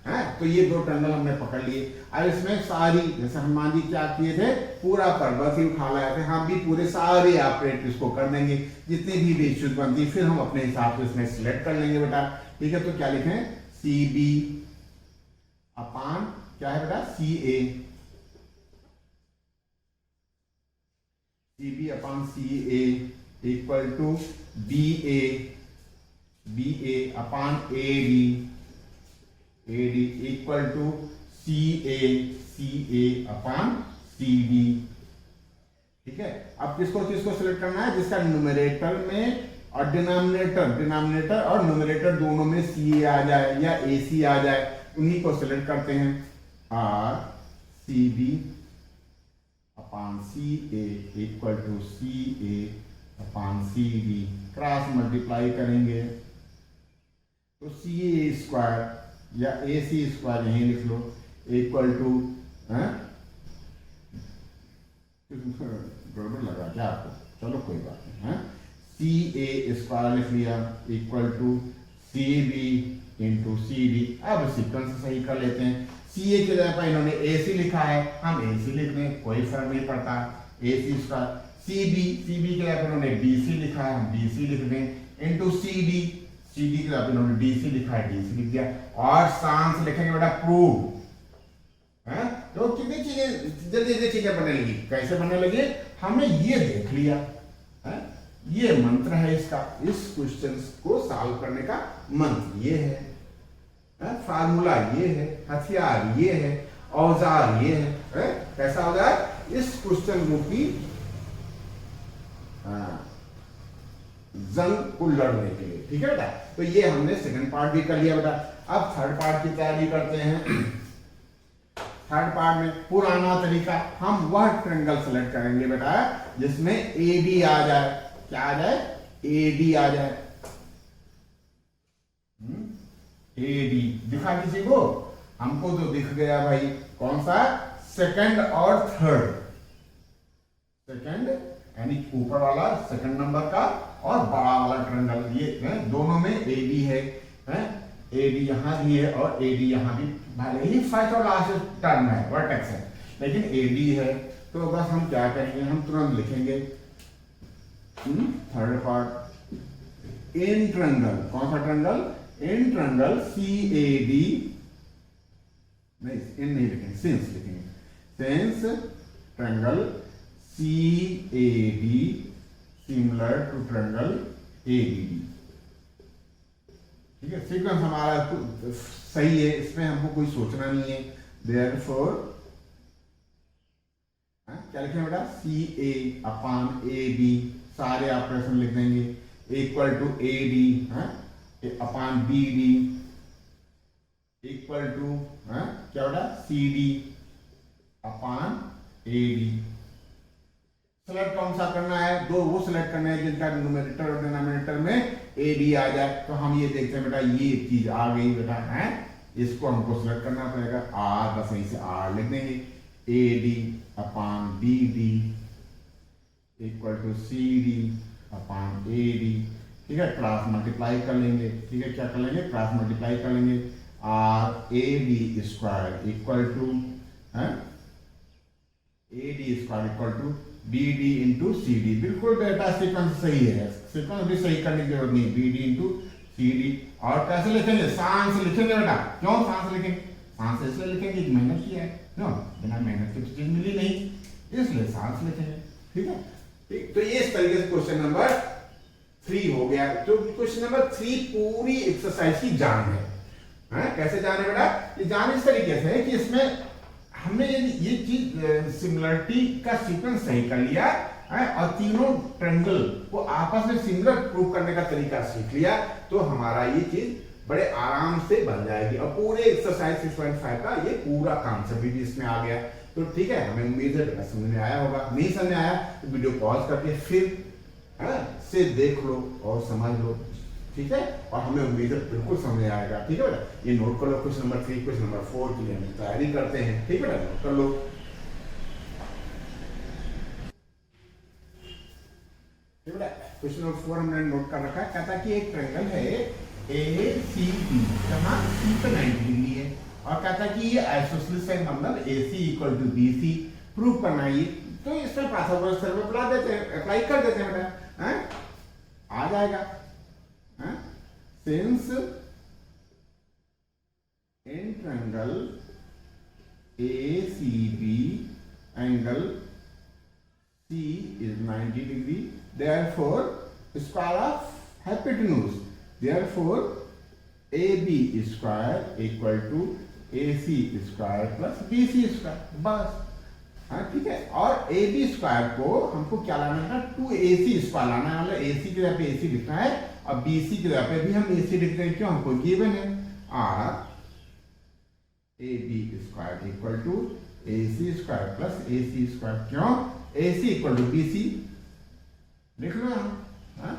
है, तो ये दो ट्रायंगल हमने पकड़ लिए। अब इसमें सारी, जैसे हनुमान जी क्या किए थे, पूरा पर्वत ही उठा लाए थे, हम भी पूरे सारे ऑपरेट इसको कर देंगे, जितनी भी रेशियोज बनती फिर हम अपने हिसाब से इसमें सिलेक्ट कर लेंगे बेटा। ठीक है, तो क्या लिखें? CB अपान क्या है बेटा? CA, CB upon CA equal to BA upon AD equal to CA upon CD। ठीक है, अब किसको सिलेक्ट करना है? जिसका न्यूमरेटर में और डिनोमिनेटर और न्यूमरेटर दोनों में CA आ जाए या AC आ जाए, उन्हीं को सिलेक्ट करते हैं। CB upon CA equal to CA upon CD, cross multiply करेंगे तो CA स्क्वायर या AC स्क्वायर यहीं लिख लो इक्वल टू, गड़बड़ लगा क्या आपको? चलो कोई बात नहीं, CA स्क्वायर लिख लिया equal to CB into CD। अब सीक्वेंस सही कर लेते हैं। CA के जगह पर इन्होंने AC लिखा है, हम AC लिख दें, कोई फर्क नहीं पड़ता। AC स्क्वायर CB के जगह पर इन्होंने BC लिखा है, हम BC लिख दें इंटू CD की जगह पर इन्होंने DC लिखा है, DC लिख दिया। और सांस लिखेंगे बेटा प्रूव। तो कितनी चीजें जल्दी चीजें बनने लगी। कैसे बनने लगी? हमने ये देख लिया, ये मंत्र है इसका, इस क्वेश्चन को सॉल्व करने का मंत्र ये है, फार्मूला ये है, हथियार ये है, औजार ये है। कैसा औजार? इस क्वेश्चन रूपी जंग को लड़ने के लिए। ठीक है बेटा, तो ये हमने सेकंड पार्ट भी कर लिया बेटा। अब थर्ड पार्ट की तैयारी करते हैं। थर्ड पार्ट में पुराना तरीका, हम वह ट्रायंगल सेलेक्ट करेंगे बेटा जिसमें AD आ जाए। क्या आ जाए? AD आ जाए। AD दिखा किसी को? हमको तो दिख गया भाई। कौन सा? सेकंड और थर्ड। सेकंड यानी ऊपर वाला सेकंड नंबर का और बड़ा वाला ट्रायंगल, ये दोनों में AD है। AD यहां भी है और AD यहां भी, भले ही फर्स्ट और लास्ट टर्म है, वर्टेक्स है, लेकिन AD है। तो बस हम क्या करेंगे? हम तुरंत लिखेंगे थर्ड पार्ट इन ट्रायंगल। कौन सा ट्रायंगल? इन ट्रायंगल CAD, नहीं इन नहीं लिखेंगे, सिंस लिखेंगे। Since triangle CAD similar to triangle ABD। ठीक है, सीक्वेंस हमारा सही है, इसमें हमको कोई सोचना नहीं है। देयरफॉर क्या लिखें बेटा? CA अपान AB, सारे ऑपरेशन लिख देंगे, equal to AD upon BD equal to क्या बेटा? CD upon AD। सेलेक्ट कौन सा करना है? दो वो सिलेक्ट करना है जिनका न्यूमरेटर और डिनोमिनेटर में AD आ जाए। तो हम ये देखते हैं बेटा, ये चीज आ गई बेटा, है इसको हमको सिलेक्ट करना पड़ेगा। R बस यहीं से R लिख देंगे, AD upon BD equal to CD upon AD। ठीक है, क्रॉस मल्टीप्लाई कर लेंगे। ठीक है, क्या कर लेंगे? क्रॉस मल्टीप्लाई कर लेंगे। RAD square equal to AD square equal to BD into CD। बिल्कुल बेटा सीक्वेंस सही है, सीक्वेंस भी सही करने की जरूरत नहीं। BD into CD। और कैसे लिखेंगे? सांस लिखेंगे बेटा। क्यों सांस लिखेंगे? सांस इसलिए लिखेंगे कि मेहनत किया है, क्यों? बिना मेहनत की चीज मिली नहीं, इसलिए सांस लिखेंगे। ठीक है, ठीक। तो ये इस तरीके से क्वेश्चन नंबर 3 हो गया। तो क्वेश्चन नंबर 3 पूरी एक्सरसाइज की जान है। कैसे जान है बेटा? ये जान इस तरीके से है कि इसमें हमने ये चीज सिमिलरिटी का सीक्वेंस सही कर लिया है और तीनों ट्रायंगल को आपस में सिमिलर प्रूव करने का तरीका सीख लिया, तो हमारा ये चीज बड़े आराम से बन जाएगी और पूरे एक्सरसाइज 6.5 का ये पूरा कॉन्सेप्ट भी इसमें आ गया। तो ठीक है, हमें उम्मीद है बेटा समझ में आया होगा। नहीं समझ में आया तो वीडियो पॉज करके फिर से देख लो और समझ लो, ठीक है। और हमें उम्मीद है बिल्कुल समझ में आएगा, ठीक है बेटा। ये नोट कर लो, क्वेश्चन नंबर 3 क्वेश्चन नंबर 4 के लिए हम तैयारी करते हैं, ठीक है बेटा, नोट कर लो। क्वेश्चन नंबर 4 हमने नोट कर रखा है। कहता है कि एक ट्रायंगल है ACB, जहां C पे 90 डिग्री है और कहता है कि ये आइसोसेलेस है, मतलब AC equal to BC prove करना है। तो इसमें पाइथागोरस थ्योरम अप्लाई देते हैं, अप्लाई कर देते हैं बेटा, हैं आ जाएगा। Since in triangle ACB angle C is 90 degree, therefore square of hypotenuse, therefore AB square equal to AC square plus BC square, बस। हाँ ठीक है, और AB स्क्वायर को हमको क्या लाना है, 2AC स्क्वायर लाना है, मतलब AC की जगह पे AC लिखना है और BC की जगह पे भी हम AC लिख रहे हैं, क्यों, हमको गिवन है R AB square equal to AC square plus AC square, क्यों, AC इक्वल टू BC लिख लो यहाँ।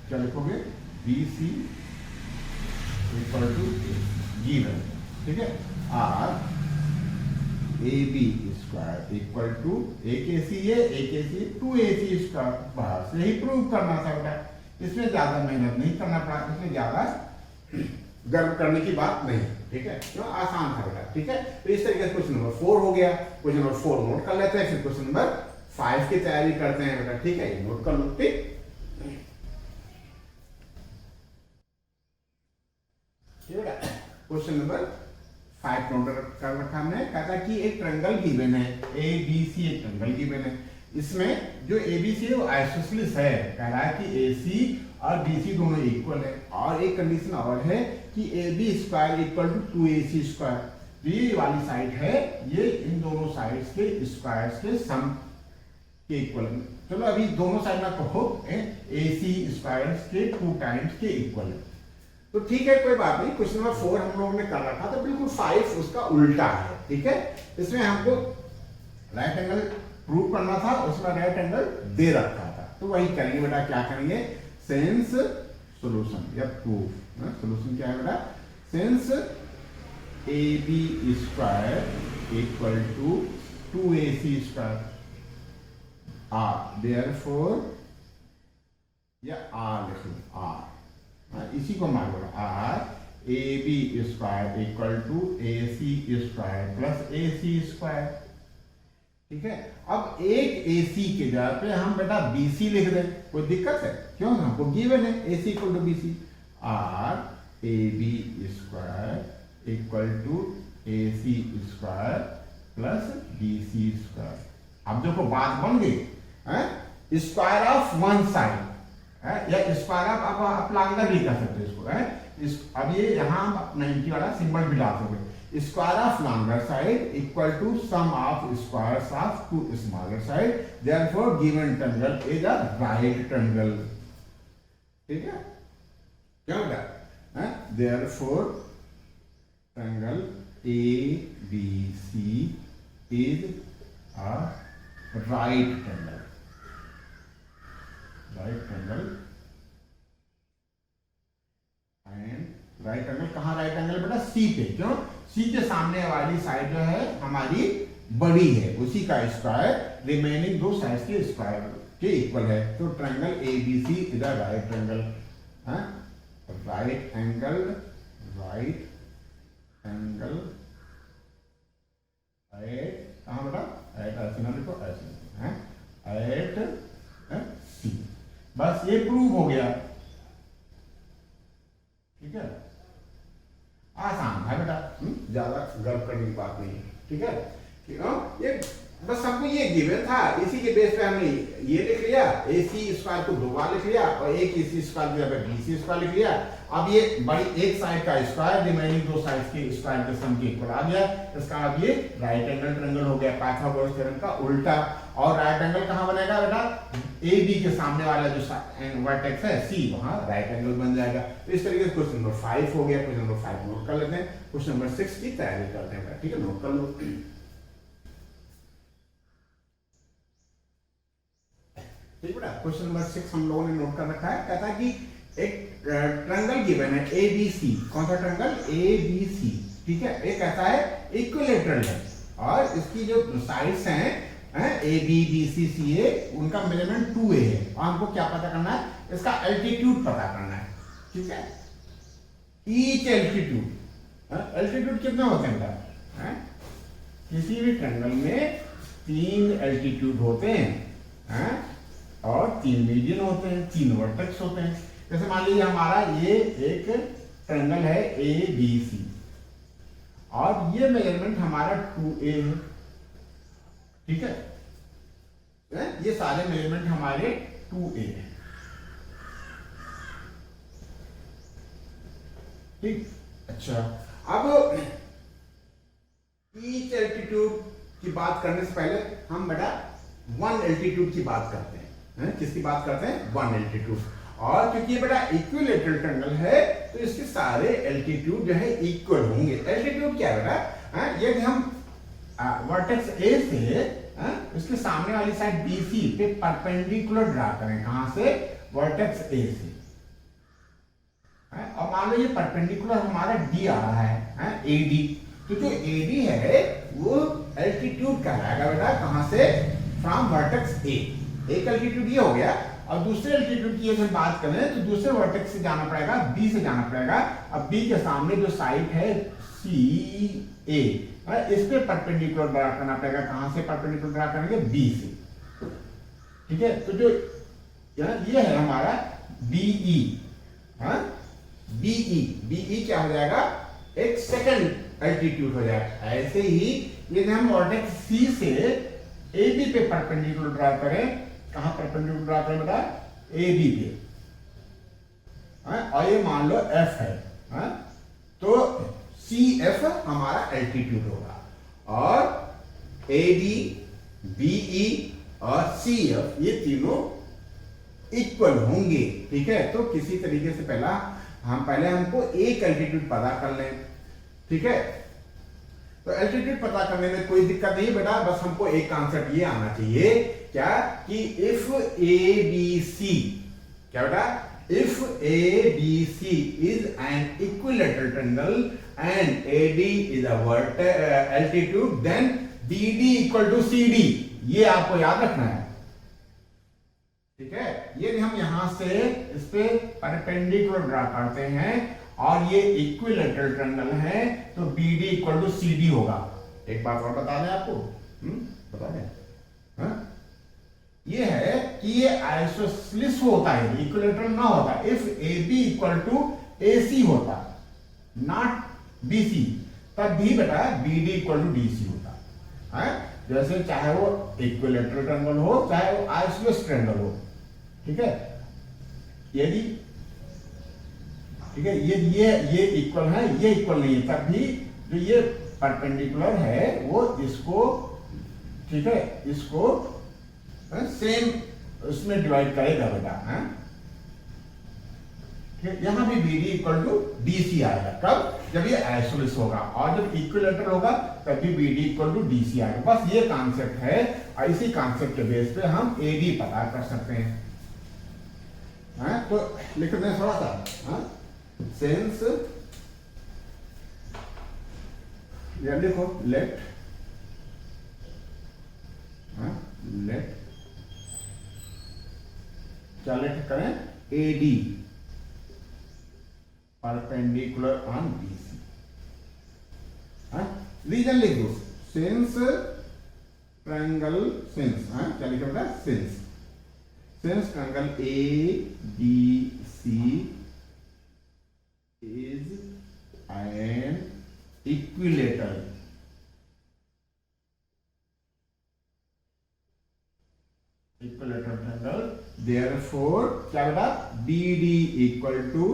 क्या लिखोगे, BC इक्वल टू गिवन, ठीक है। R AB square equal to एक AC है, एक AC 2AC स्क्वायर, बस यही प्रूव करना था बेटा। इसमें ज्यादा मेहनत नहीं करना पड़ा, इसमें ज्यादा गर्व करने की बात नहीं, ठीक है, तो आसान था बेटा, ठीक है। तो इस तरीके से क्वेश्चन नंबर 4 हो गया। क्वेश्चन नंबर 4 नोट कर लेते हैं, फिर क्वेश्चन नंबर 5 की तैयारी करते हैं बेटा, ठीक है, ये नोट कर लो, ठीक बेटा। क्वेश्चन नंबर 5 नोट कर रखा हमने। कहता कि एक ट्रायंगल गिवन है ABC, एक ट्रायंगल गिवन है, इसमें जो ABC है वो आइसोसेलेस है, कह रहा है कि AC और BC दोनों इक्वल है, और एक कंडीशन और है कि AB square equal to 2AC square. ये वाली साइड है, ये इन दोनों साइड्स के स्क्वायर्स के सम के इक्वल है। चलो अभी दोनों साइड में कहो AC स्क्वायर्स के 2 टाइम्स के इक्वल है, तो ठीक है, कोई बात नहीं। क्वेश्चन नंबर 4 हम लोगों ने कर रखा था, बिल्कुल 5 उसका उल्टा है, ठीक है। इसमें हमको राइट एंगल प्रूव करना था, उसमें राइट एंगल दे रखा था, तो वही करेंगे बेटा। क्या करेंगे, सिंस सॉल्यूशन या प्रूफ, सॉल्यूशन क्या है बेटा, since AB square equal to 2AC square R, therefore या R लिख लो, R इसी को मान लो, R AB square equal to AC square plus AC square, ठीक है। अब एक AC के जगह पे हम बेटा BC लिख दें, कोई दिक्कत है, क्यों, हमको गिवन है AC equal to BC। R AB square equal to AC square plus BC square. अब देखो बात बन गई, स्क्वायर ऑफ वन साइड या स्क्वायर ऑफ, आप लांगर भी कर सकते हैं इसको, अब ये यहाँ 90 वाला सिंबल भी डाल सकते। Square of longer side equal to sum of squares of 2 smaller side, therefore given triangle is a right triangle, ठीक है, क्या होगा, therefore triangle ABC is a right triangle, right triangle. And right angle कहाँ, right angle बेटा C पे, क्यों, C के सामने वाली साइड जो है हमारी बड़ी है, उसी का स्क्वायर रिमेनिंग दो साइड्स के स्क्वायर के इक्वल है, तो triangle ABC is a right triangle, right angle, right angle at, कहाँ बेटा, एट ऐसे ना लिखो, ऐसे लिखो, एट C, बस ये प्रूव हो गया, ठीक है, आसान है बेटा, ज्यादा गर्व करने की बात नहीं है, ठीक है। ये बस हमको ये गिवन था, इसी के बेस पे हमने ये लिख लिया, AC स्क्वायर को 2 बार लिख लिया और एक AC स्क्वायर की जगह BC स्क्वायर लिख लिया। अब ये बड़ी एक साइड का स्क्वायर रिमेनिंग 2 साइड के स्क्वायर के सम के इक्वल आ गया। इसका अब ये राइट एंगल ट्रायंगल हो गया, पाइथागोरस थ्योरम का उल्टा। और राइट एंगल कहां बनेगा बेटा? AB के सामने वाला जो वर्टेक्स है C, वहां राइट एंगल बन जाएगा। तो इस तरीके से क्वेश्चन नंबर 5 हो गया। क्वेश्चन नंबर 5 नोट कर लेते हैं। क्वेश्चन नंबर 6 की तैयारी करते हैं, ठीक है, नोट कर लो। ठीक बेटा, क्वेश्चन नंबर 6 हम लोगों ने नोट कर रखा है। कहता है कि एक ट्रायंगल गिवन है ABC। कौन सा ट्रायंगल? ABC, ठीक है। एक कहता है इक्विलैटरल है और इसकी जो साइड्स हैं AB BC CA, उनका मेजरमेंट 2A है और हमको क्या पता करना है? इसका एल्टीट्यूड पता करना है, ठीक है। ईच एल्टीट्यूड कितने होते हैं बेटा? किसी भी ट्रायंगल में 3 एल्टीट्यूड होते हैं और 3 मीडियन होते हैं, 3 वर्टेक्स होते हैं। जैसे मान लीजिए हमारा ये एक ट्रायंगल है ABC और ये मेजरमेंट हमारा 2A है, ठीक है। ये सारे मेजरमेंट हमारे 2A है, ठीक। अच्छा, अब ईच एल्टीट्यूड की बात करने से पहले हम बेटा 1 एल्टीट्यूड की बात करते हैं। किसकी बात करते हैं? 1 एल्टीट्यूड। और क्योंकि बेटा इक्विलैटरल ट्रायंगल है तो इसके सारे एल्टीट्यूड जो है इक्वल होंगे। एल्टीट्यूड क्या है बेटा? यदि हम वर्टेक्स A से उसके सामने वाली साइड BC पे परपेंडिकुलर ड्रा करें, कहां से? वर्टेक्स A से। और मान लो ये परपेंडिकुलर हमारा D आ रहा है, AD। तो जो AD है वो एल्टीट्यूड कहलाएगा बेटा, कहां से? From vertex A। एक एल्टीट्यूड ये हो गया और दूसरे एल्टीट्यूड की अगर बात करें तो दूसरे वर्टेक्स से जाना पड़ेगा, B से जाना पड़ेगा। अब B के सामने जो साइड है CA, इस पे परपेंडिकुलर ड्रा करना पड़ेगा। कहां से परपेंडिकुलर ड्रा करेंगे? B से, ठीक है। तो जो ये है हमारा BE, BE क्या हो जाएगा? एक सेकंड एल्टीट्यूड हो जाएगा। ऐसे ही यदि हम वर्टेक्स C से AB पे परपेंडिकुलर ड्रा करें, कहां परपेंडिकुलर ड्रा करें बेटा? AB पे, और ये मान लो F है, तो CF हमारा एल्टीट्यूड होगा और AD, BE और CF ये तीनों इक्वल होंगे, ठीक है। तो किसी तरीके से पहले हमको एक एल्टीट्यूड पता कर लें, ठीक है। तो एल्टीट्यूड पता करने में कोई दिक्कत नहीं बेटा, बस हमको एक कॉन्सेप्ट ये आना चाहिए, क्या? कि इफ ABC, क्या बेटा? If ABC is an equilateral triangle and AD is a altitude, then BD equal to CD। ये आपको याद रखना है, ठीक है। ये हम यहां से इस पे परपेंडिकुलर ड्रा करते हैं और ये इक्विलैटरल ट्रायंगल है तो BD इक्वल टू CD होगा। एक बात और बता दें आपको, बता दें, ये है कि ये आइसोसेलेस होता है, इक्विलैटरल ना होता। If AB equal to AC होता, नॉट BC, तब भी बेटा BD इक्वल टू DC होता है। जैसे चाहे वो इक्विलैटरल ट्रायंगल हो चाहे वो आइसोसेलेस ट्रायंगल हो, ठीक है। यदि ठीक है ये इक्वल है, ये इक्वल नहीं है, तब भी जो ये परपेंडिकुलर है वो इसको, ठीक है, इसको सेम उसमें डिवाइड करेगा बेटा। यहां भी BD इक्वल टू DC आएगा। कब? जब ये आइसोसेलेस होगा, और जब इक्विलैटरल होगा तब भी BD इक्वल टू DC आएगा। बस ये कॉन्सेप्ट है और इसी कॉन्सेप्ट के बेस पे हम AD पता कर सकते हैं। तो लिख दें थोड़ा सा, सिंस, या लिखो लेट क्या लेट करें? AD perpendicular on BC। Reason लिख दो, सिंस ट्रायंगल, सिंस क्या लिखा बेटा? Since triangle ABC is an equilateral, therefore क्या बेटा, BD equal to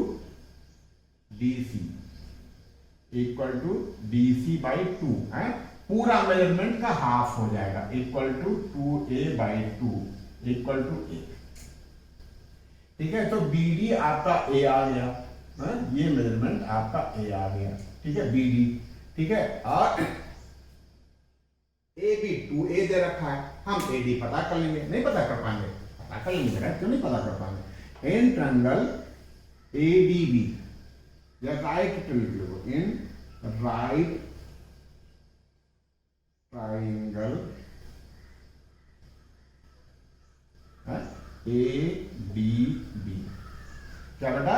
DC by 2 है, पूरा मेजरमेंट का हाफ हो जाएगा, equal to 2A by 2 equal to A। ठीक है, तो BD आपका A आ गया, ये मेजरमेंट आपका A आ गया। ठीक है, BD। ठीक है, और AB 2A दे रखा है, हम AD पता कर लेंगे। नहीं पता कर पाएंगे, पता कर लेंगे बेटा, क्यों नहीं पता कर पाएंगे। इन ट्रायंगल ADB या right triangle, in right triangle ADB क्या बेटा,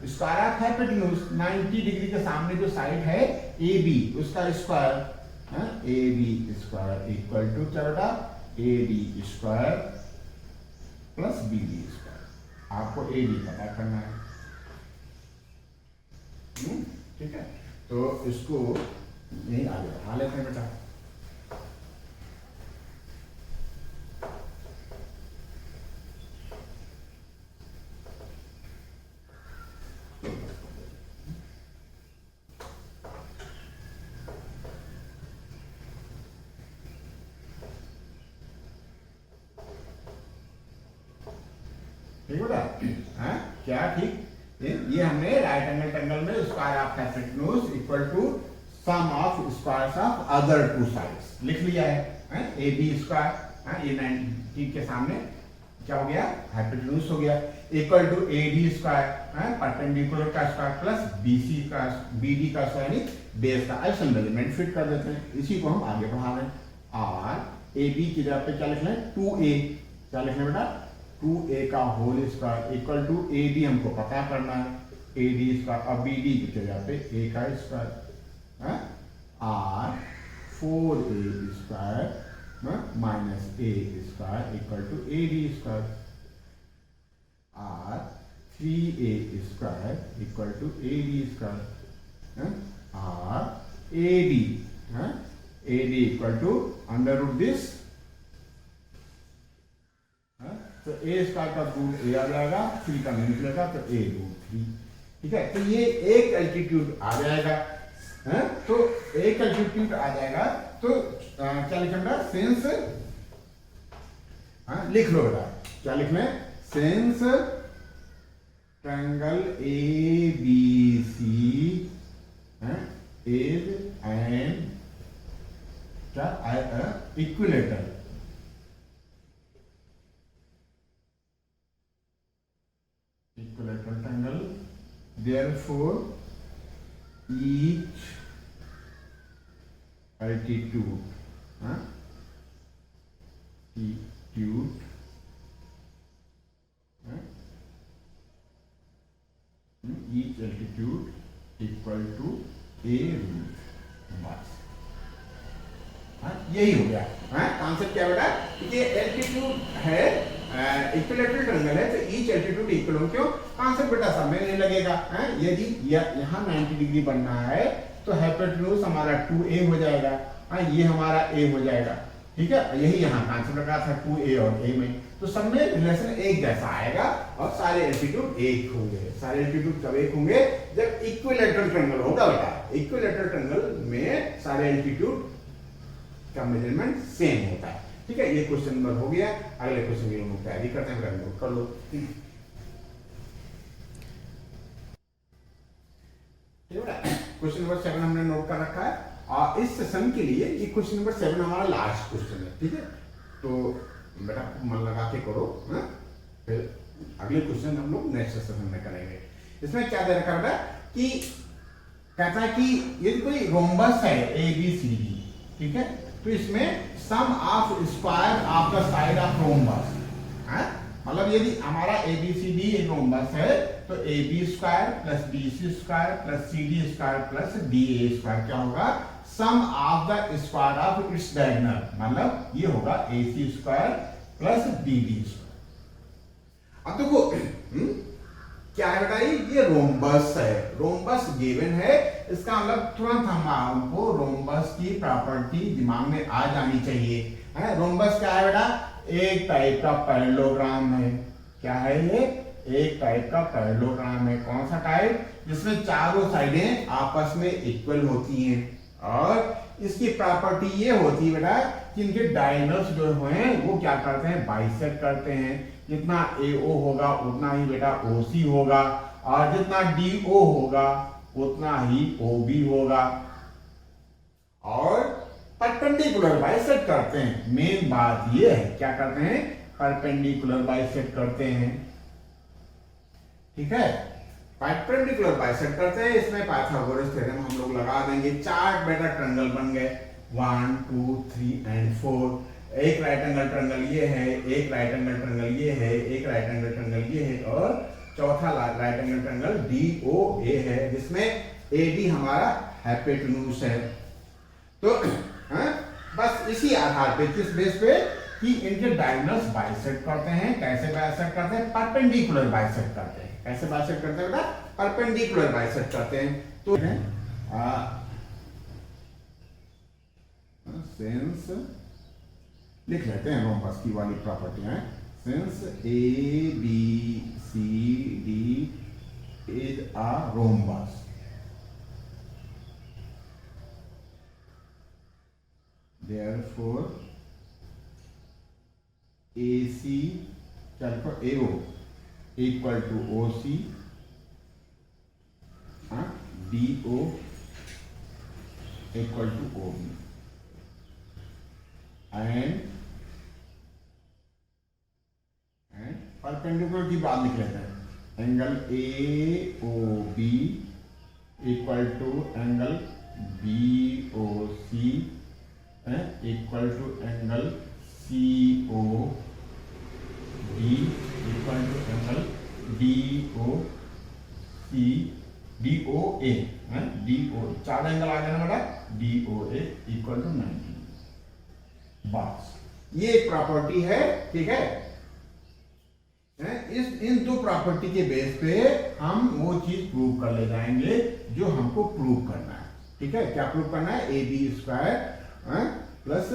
स्क्वायर ऑफ हाइपोटेन्यूज 90 डिग्री के सामने जो साइड है AB उसका square, AB square equal to क्या बेटा, AD square plus BD square. आपको AD पता करना है। ठीक है, तो इसको यही आगे बढ़ा लेते हैं बेटा। ठीक बेटा, क्या ठीक, ये हमने राइट एंगल ट्रायंगल में square of hypotenuse equal to sum of squares of other two sides लिख लिया है। AB स्क्वायर, ये 90 के सामने क्या हो गया, हाइपोटेन्यूज हो गया, equal to AD square, perpendicular का स्क्वायर प्लस BD का स्क्वायर, यानी बेस का आइसोन मेजरमेंट फिट कर देते हैं। इसी को हम आगे बढ़ा रहे हैं। और AB की जगह पे क्या लिख रहे हैं, 2A, क्या लिख रहे हैं बेटा, 2A का whole square equal to AD हमको पता करना है, AD स्क्वायर, अब BD की जगह पे A का स्क्वायर, और 4A square minus A square equal to AD square, और 3A square equal to AD square, और AD equal to under root this, तो A स्क्वायर का रूट A आ जाएगा, 3 का नहीं निकलेगा तो A रूट 3। ठीक है, तो ये एक एल्टीट्यूड आ जाएगा, तो एक एल्टीट्यूड आ जाएगा, तो क्या लिखेंगे, सिंस, लिख लो बेटा, क्या लिखना है, since triangle ABC is an क्या equilateral, equilateral triangle, therefore each altitude equal to A root, बस यही हो गया। कॉन्सेप्ट क्या बेटा, ये एल्टीट्यूड है, इक्विलेटरल ट्रायंगल है, तो ईच एल्टीट्यूड इक्वल हो, क्यों, कॉन्सेप्ट बेटा समय नहीं लगेगा। यदि यहाँ 90 डिग्री बनना है तो हाइपोटेन्यूज हमारा 2A हो जाएगा, ये हमारा A हो जाएगा। ठीक है, यही यहाँ कॉन्सेप्ट लगा था 2A और A में, तो सब में रिलेशन एक जैसा आएगा और सारे एल्टीट्यूड एक होंगे। सारे एल्टीट्यूड कब एक होंगे, जब इक्विलेटरल ट्रायंगल होगा बेटा। इक्विलेटरल ट्रायंगल में सारे एल्टीट्यूड का मेजरमेंट सेम होता है। ठीक है, ये क्वेश्चन नंबर हो गया। अगले क्वेश्चन की हम तैयारी करते हैं, नोट कर लो। ठीक है, क्वेश्चन नंबर 7 हमने नोट कर रखा है, और इस सेशन के लिए ये क्वेश्चन नंबर 7 हमारा लास्ट क्वेश्चन है। ठीक है, तो बेटा मन लगा के करो, फिर अगले क्वेश्चन हम लोग नेक्स्ट सेशन में करेंगे। इसमें क्या दे रखा है कि कहता है कि यदि कोई रोम्बस है ABCD, ठीक है, तो इसमें sum of square of the side of rhombus, मतलब यदि हमारा ABCD एक रोम्बस है तो AB square plus BC square plus CD square plus DA square क्या होगा, sum of the square of its diagonal, मतलब ये होगा AC square plus BD square. अब देखो क्या है बेटा, ये रोम्बस है, रोम्बस गिवन है, इसका मतलब तुरंत हमको रोम्बस की प्रॉपर्टी दिमाग में आ जानी चाहिए। रोम्बस क्या है बेटा, एक टाइप का पैरेललोग्राम है। क्या है ये? एक टाइप का पैरेललोग्राम है। कौन सा टाइप? जिसमें चारों साइडें आपस में इक्वल होती हैं और इसकी प्रॉपर्टी ये होती है बेटा कि इनके डायगोनल्स जो हैं वो क्या करते हैं? बाइसेक्ट करते हैं। जितना AO होगा उतना ही बेटा OC होगा और जितना DO होगा उतना ही OB होगा और परपेंडिकुलर बाइसेक्ट करते हैं। मेन बात ये है, क्या करते हैं? परपेंडिकुलर बाइसेक्ट करते हैं। ठीक है, परपेंडिकुलर बाइसेक्ट करते हैं। इसमें पाइथागोरस थ्योरम हम लोग लगा देंगे। चार बेटा ट्रायंगल बन गए, 1 2 3 एंड 4। एक राइट एंगल ट्रायंगल ये है, एक राइट एंगल ट्रायंगल ये है, एक राइट एंगल ट्रायंगल ये है और चौथा राइट एंगल ट्रायंगल DOA है, जिसमें AD हमारा हाइपोटेन्यूज है। तो बस इसी आधार पे, किस बेस पे? कि इनके डायगोनल्स बाइसेक्ट करते हैं। कैसे बाइसेक्ट करते हैं? परपेंडिकुलर बाइसेक्ट करते हैं। कैसे बाइसेक्ट करते हैं बेटा? परपेंडिकुलर बाइसेक्ट करते हैं। तो सिंस लिख लेते हैं रोम्बस की वाली प्रॉपर्टियां। Since ABCD is a rhombus, therefore AC AO equal to OC, DO equal to OB and perpendicular की बात लिख लेते हैं। Angle AOB equal to angle BOC equal to angle COD equal to angle DOA चार angle आ गया ना बेटा? DOA equal to 90। बस ये एक प्रॉपर्टी है। ठीक है, इन दो प्रॉपर्टी के बेस पे हम वो चीज प्रूव कर ले जाएंगे जो हमको प्रूव करना है। ठीक है, क्या प्रूव करना है? AB square plus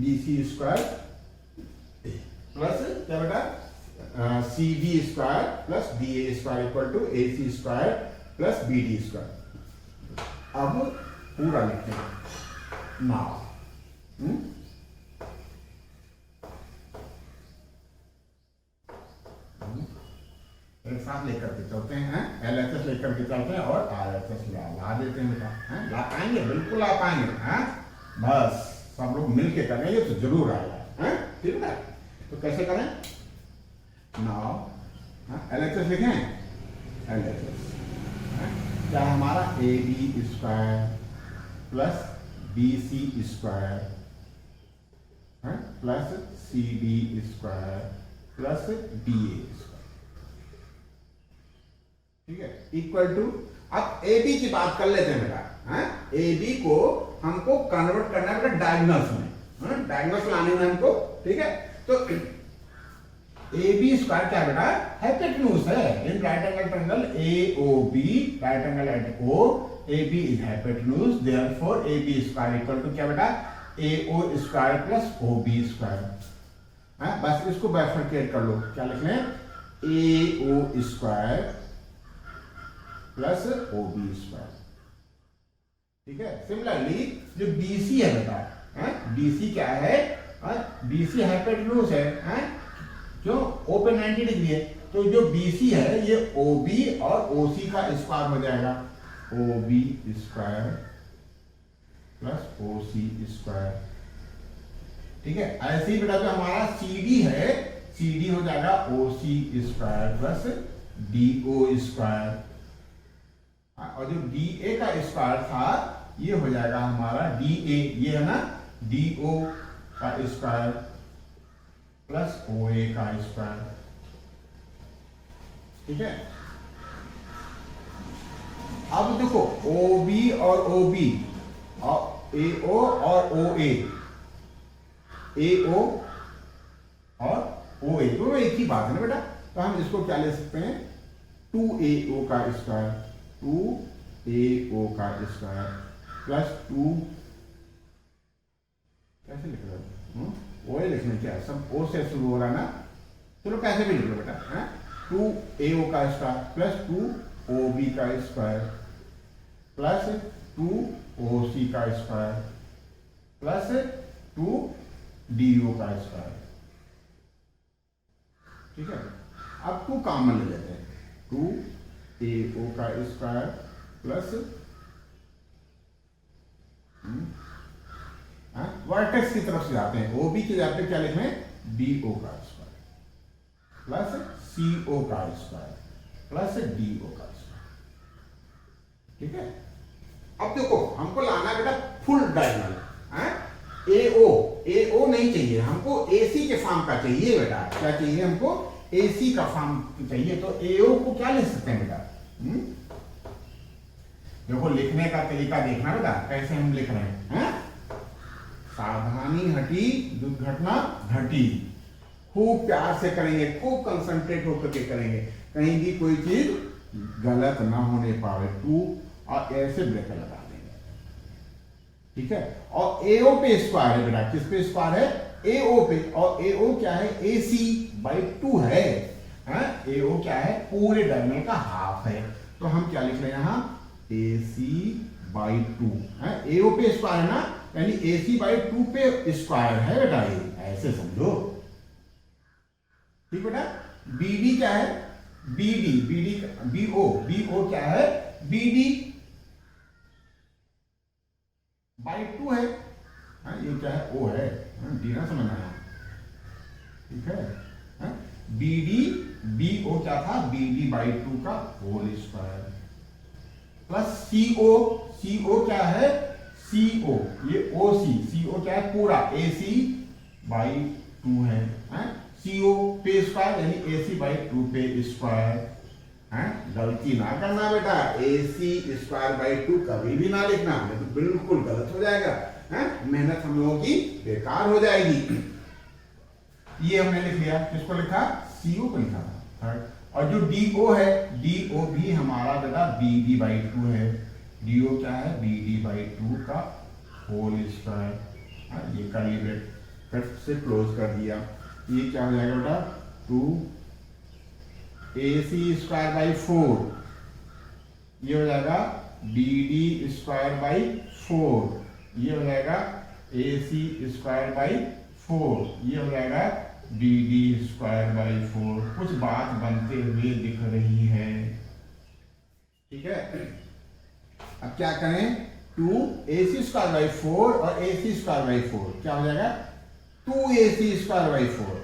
BC square plus क्या बेटा? CD square plus DA square equal to AC square plus BD square. अब पूरा लिखते हैं नाउ। एक साथ लेकर के चलते हैं, LHS लेकर के चलते हैं और RHS ला देते हैं बेटा। ला पाएंगे? बिल्कुल ला पाएंगे। बस सब लोग मिलके करेंगे तो जरूर आएगा। ठीक है, तो कैसे करें? नाउ LHS लिखें। LHS क्या है हमारा? AB square plus BC square plus CD square plus DA square. ठीक है, इक्वल टू, अब AB की बात कर लेते हैं बेटा। AB को हमको कन्वर्ट करना है बेटा डायगोनल्स में, डायगोनल्स लाने में हमको। ठीक है, तो AB स्क्वायर क्या बेटा? हाइपोटेन्यूज है। In right angle triangle AOB, right angle at O, AB is hypotenuse, therefore AB square equal to क्या बेटा? AO square plus OB square. बस इसको बाइफरकेट कर लो। क्या लिख लें? AO square plus OB square. ठीक है, सिमिलरली जो BC है बेटा, BC क्या है? BC हाइपोटेन्यूज है, क्यों? ओपन 90 डिग्री है, तो जो BC है ये OB और OC का स्क्वायर हो जाएगा। OB square plus OC square. ठीक है, ऐसे ही बेटा जो हमारा CD है, CD हो जाएगा OC square plus DO square और जो DA का स्क्वायर था ये हो जाएगा हमारा DA, ये है ना DO का स्क्वायर प्लस OA का स्क्वायर। ठीक है, अब देखो OB और OB और AO और OA, AO और OA दोनों एक ही बात है ना बेटा? तो हम इसको क्या ले सकते हैं? 2AO का स्क्वायर, 2AO का स्क्वायर प्लस 2, कैसे लिख रहे हो? OA लिखने क्या है? सब O से शुरू हो रहा है ना, चलो कैसे भी लिख लो बेटा, है 2AO का स्क्वायर प्लस 2OB का स्क्वायर प्लस 2OC का स्क्वायर प्लस 2DO का स्क्वायर। ठीक है, अब 2 कॉमन ले लेते हैं, 2AO का स्क्वायर प्लस वर्टेक्स की तरफ से जाते हैं, OB के जाते हैं, क्या लिख रहे हैं BO का स्क्वायर प्लस CO का स्क्वायर प्लस DO का स्क्वायर। ठीक है, अब देखो हमको लाना है बेटा फुल डायगोनल, AO नहीं चाहिए हमको, AC के फॉर्म का चाहिए बेटा। क्या चाहिए हमको, AC का फॉर्म चाहिए। तो AO को क्या लिख सकते हैं बेटा, देखो लिखने का तरीका देखना बेटा, कैसे हम लिख रहे हैं, सावधानी हटी दुर्घटना घटी। खूब प्यार से करेंगे, खूब कंसंट्रेट होकर के करेंगे, कहीं भी कोई चीज गलत ना होने पाए। 2 और ऐसे ब्रेकर लगा देंगे। ठीक है, और AO पे स्क्वायर है बेटा, किस पे स्क्वायर है, AO पे, और AO क्या है AC/2 है, AO क्या है पूरे डायगोनल का हाफ है। तो हम क्या लिख रहे हैं यहाँ AC/2, AO पे स्क्वायर है ना, यानी AC/2 पे स्क्वायर है बेटा, ये ऐसे समझो। ठीक बेटा, BD क्या है, BO क्या है, BD/2 है, ये क्या है O है, डी ना समझना है। ठीक है, BO क्या था, BD/2 का होल स्क्वायर प्लस CO क्या है, CO ये CO क्या है पूरा, AC/2 है, CO पे स्क्वायर यानी AC/2 पे स्क्वायर। गलती ना करना बेटा, AC²/2 कभी भी ना लिखना, तो बिल्कुल गलत हो जाएगा, मेहनत हम लोगों की बेकार हो जाएगी। ये हमने लिख लिया, किसको लिखा, CO को लिखा था। और जो DO है, DO भी हमारा बेटा BD/2 है, DO क्या है BD/2 का होल स्क्वायर। ये कर्ली ब्रैकेट से क्लोज कर दिया, ये क्या हो जाएगा बेटा 2AC²/4, ये हो जाएगा BD²/4, ये हो जाएगा AC²/4, ये हो जाएगा BD²/4। कुछ बात बनते हुए दिख रही है। ठीक है, अब क्या करें, 2AC²/4 और AC²/4 क्या हो जाएगा 2AC²/4।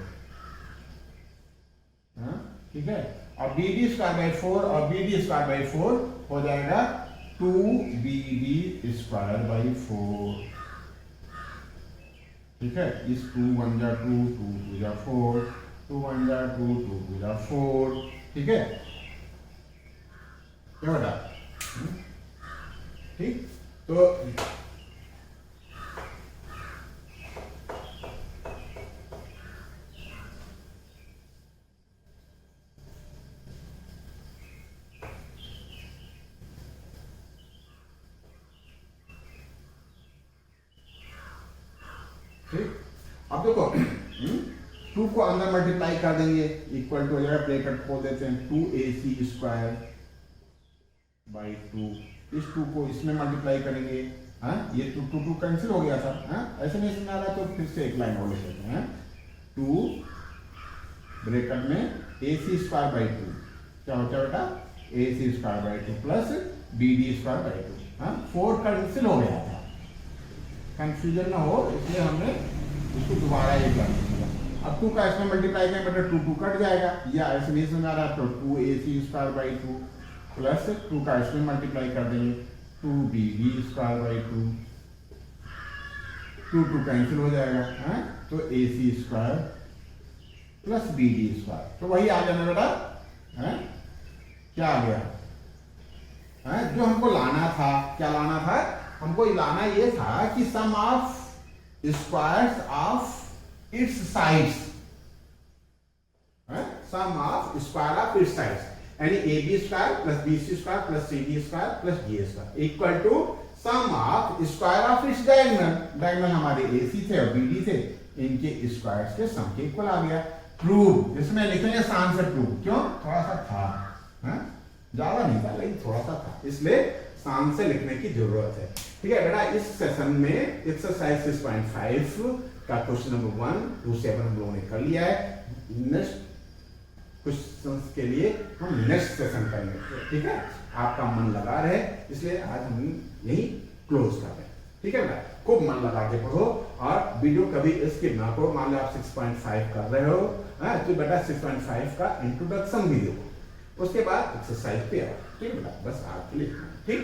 ठीक है, और BD²/4 और BD²/4 हो जाएगा 2BD²/4। ठीक है, इस 2 1 जा 2, 2 2 जा 4, 2 1 जा 2, 2 2 जा 4। ठीक है, क्या बेटा, ठीक, तो ठीक, अब देखो 2 को अंदर मल्टीप्लाई कर देंगे, इक्वल टू हो जाएगा, ब्रैकेट खोल देते हैं, 2AC²/2। इस 2 को इसमें मल्टीप्लाई करेंगे, ये 2 कैंसिल हो गया था, ऐसे नहीं समझ आ रहा तो फिर से एक लाइन और लिख लेते हैं, 2 ब्रैकेट में AC²/2 क्या होता है बेटा AC²/2 प्लस BD²/2। 4 कैंसिल हो गया था, कंफ्यूजन ना हो इसलिए हमने इसको दोबारा एक बार किया। अब 2 का इसमें मल्टीप्लाई करें बेटा 2 कट जाएगा, या ऐसे नहीं समझ आ रहा तो 2AC²/2 प्लस 2 का इसमें मल्टीप्लाई कर देंगे 2BD²/2, 2 कैंसिल हो जाएगा, तो AC² प्लस BD²। तो वही आ जाना बेटा, क्या आ गया, जो हमको लाना था, क्या लाना था हमको, लाना ये था कि sum of squares of its sides, sum of square of its sides, यानी AB² plus BC² plus CD² plus DA² equal to sum of square of its diagonal. Diagonal हमारे AC थे और BD थे, इनके स्क्वायर्स के सम के equal आ गया। Prove, इसमें लिखेंगे शान से प्रूव, क्यों, थोड़ा सा था, ज्यादा नहीं था लेकिन थोड़ा सा था, इसलिए शान से लिखने की जरूरत है। ठीक है बेटा, इस सेशन में एक्सरसाइज 6.5 का क्वेश्चन नंबर 1 to 7 हम लोगों ने कर लिया है। नेक्स्ट क्वेश्चंस के लिए हम नेक्स्ट सेशन करेंगे, ठीक है, आपका मन लगा रहे, इसलिए आज हम यही क्लोज कर रहे हैं। ठीक है बेटा, खूब मन लगा के पढ़ो और वीडियो कभी स्किप ना करो। मान लो आप 6.5 कर रहे हो, तो बेटा 6.5 का इंट्रोडक्शन वीडियो, उसके बाद एक्सरसाइज पे आओ। ठीक है बेटा, बस आज के लिए ठीक।